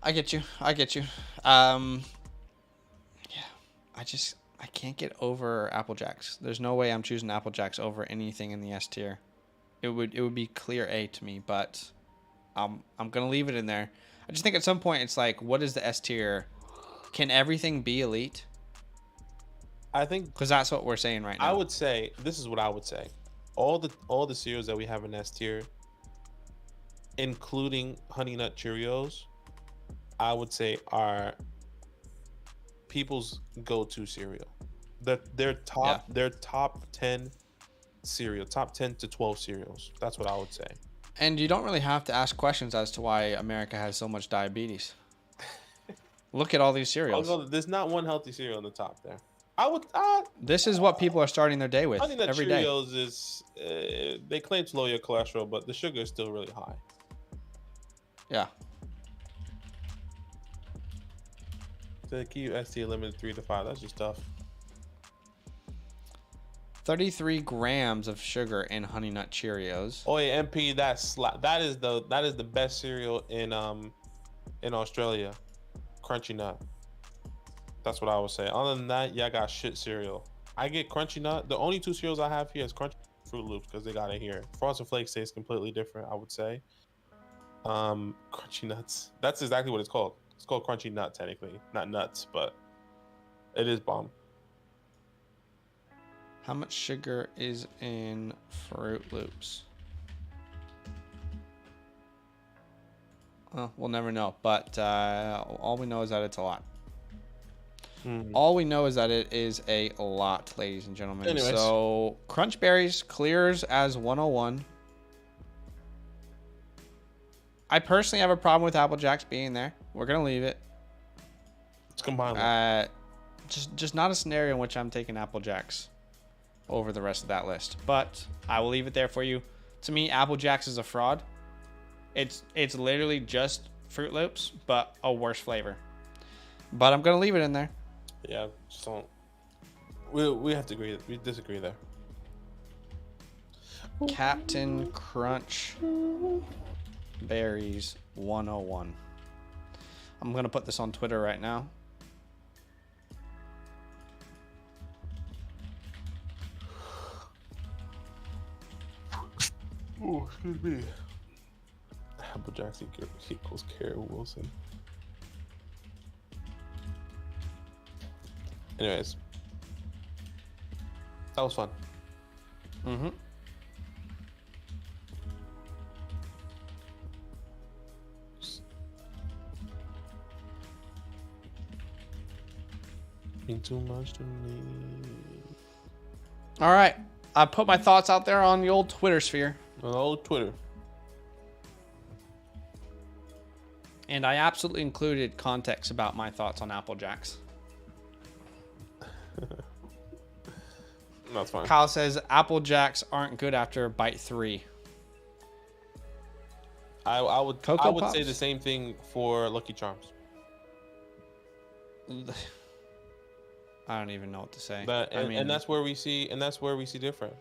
I get you. Yeah, I can't get over Apple Jacks. There's no way I'm choosing Apple Jacks over anything in the S tier. It would be clear A to me, but I'm gonna leave it in there. I just think at some point it's like, what is the S tier? Can everything be elite? I think because that's what we're saying right now. I would say this is what I would say. All the cereals that we have in S tier, including Honey Nut Cheerios, I would say are people's go-to cereal. Their top 10 cereal, top 10 to 12 cereals. That's what I would say. And you don't really have to ask questions as to why America has so much diabetes. Look at all these cereals. There's not one healthy cereal on the top there. I would. This is what people are starting their day with I think that every day. Cheerios is. They claim to lower your cholesterol, but the sugar is still really high. Yeah. The keep ST limited 3 to 5. That's just tough. 33 grams of sugar in Honey Nut Cheerios. Oh yeah, MP. That is the best cereal in Australia. Crunchy Nut. That's what I would say. Other than that, yeah, I got shit cereal. I get Crunchy Nut. The only 2 cereals I have here is Crunchy Fruit Loops because they got it here. Frosted Flakes tastes completely different, I would say. Crunchy Nuts. That's exactly what it's called. It's called Crunchy Nut technically, not nuts, but it is bomb. How much sugar is in Fruit Loops? Well, we'll never know, but all we know is that it's a lot. All we know is that it is a lot, ladies and gentlemen. Anyways. So, Crunch Berries clears as 101. I personally have a problem with Apple Jacks being there. We're going to leave it. It's combined. Just not a scenario in which I'm taking Apple Jacks over the rest of that list. But I will leave it there for you. To me, Apple Jacks is a fraud. It's literally just Fruit Loops, but a worse flavor. But I'm going to leave it in there. Yeah, just don't. We have to agree. We disagree there. Captain Crunch Berries 101. I'm going to put this on Twitter right now. Oh, excuse me. Apple Jacks equals Carol Wilson. Anyways, that was fun. Mm-hmm. Mean too much to me. All right. I put my thoughts out there on the old Twitter sphere. On old Twitter. And I absolutely included context about my thoughts on Apple Jacks. That's fine. Kyle says Apple Jacks aren't good after bite 3. I would say the same thing for Lucky Charms. I don't even know what to say. And that's where we see different.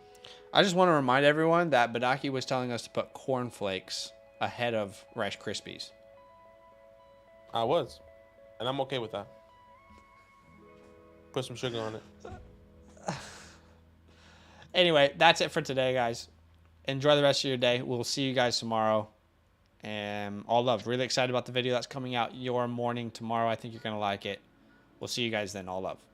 I just want to remind everyone that Badake was telling us to put Corn Flakes ahead of Rice Krispies. I was, and I'm okay with that. Put some sugar on it. Anyway, that's it for today, guys. Enjoy the rest of your day. We'll see you guys tomorrow. And all love. Really excited about the video that's coming out your morning tomorrow. I think you're going to like it. We'll see you guys then. All love.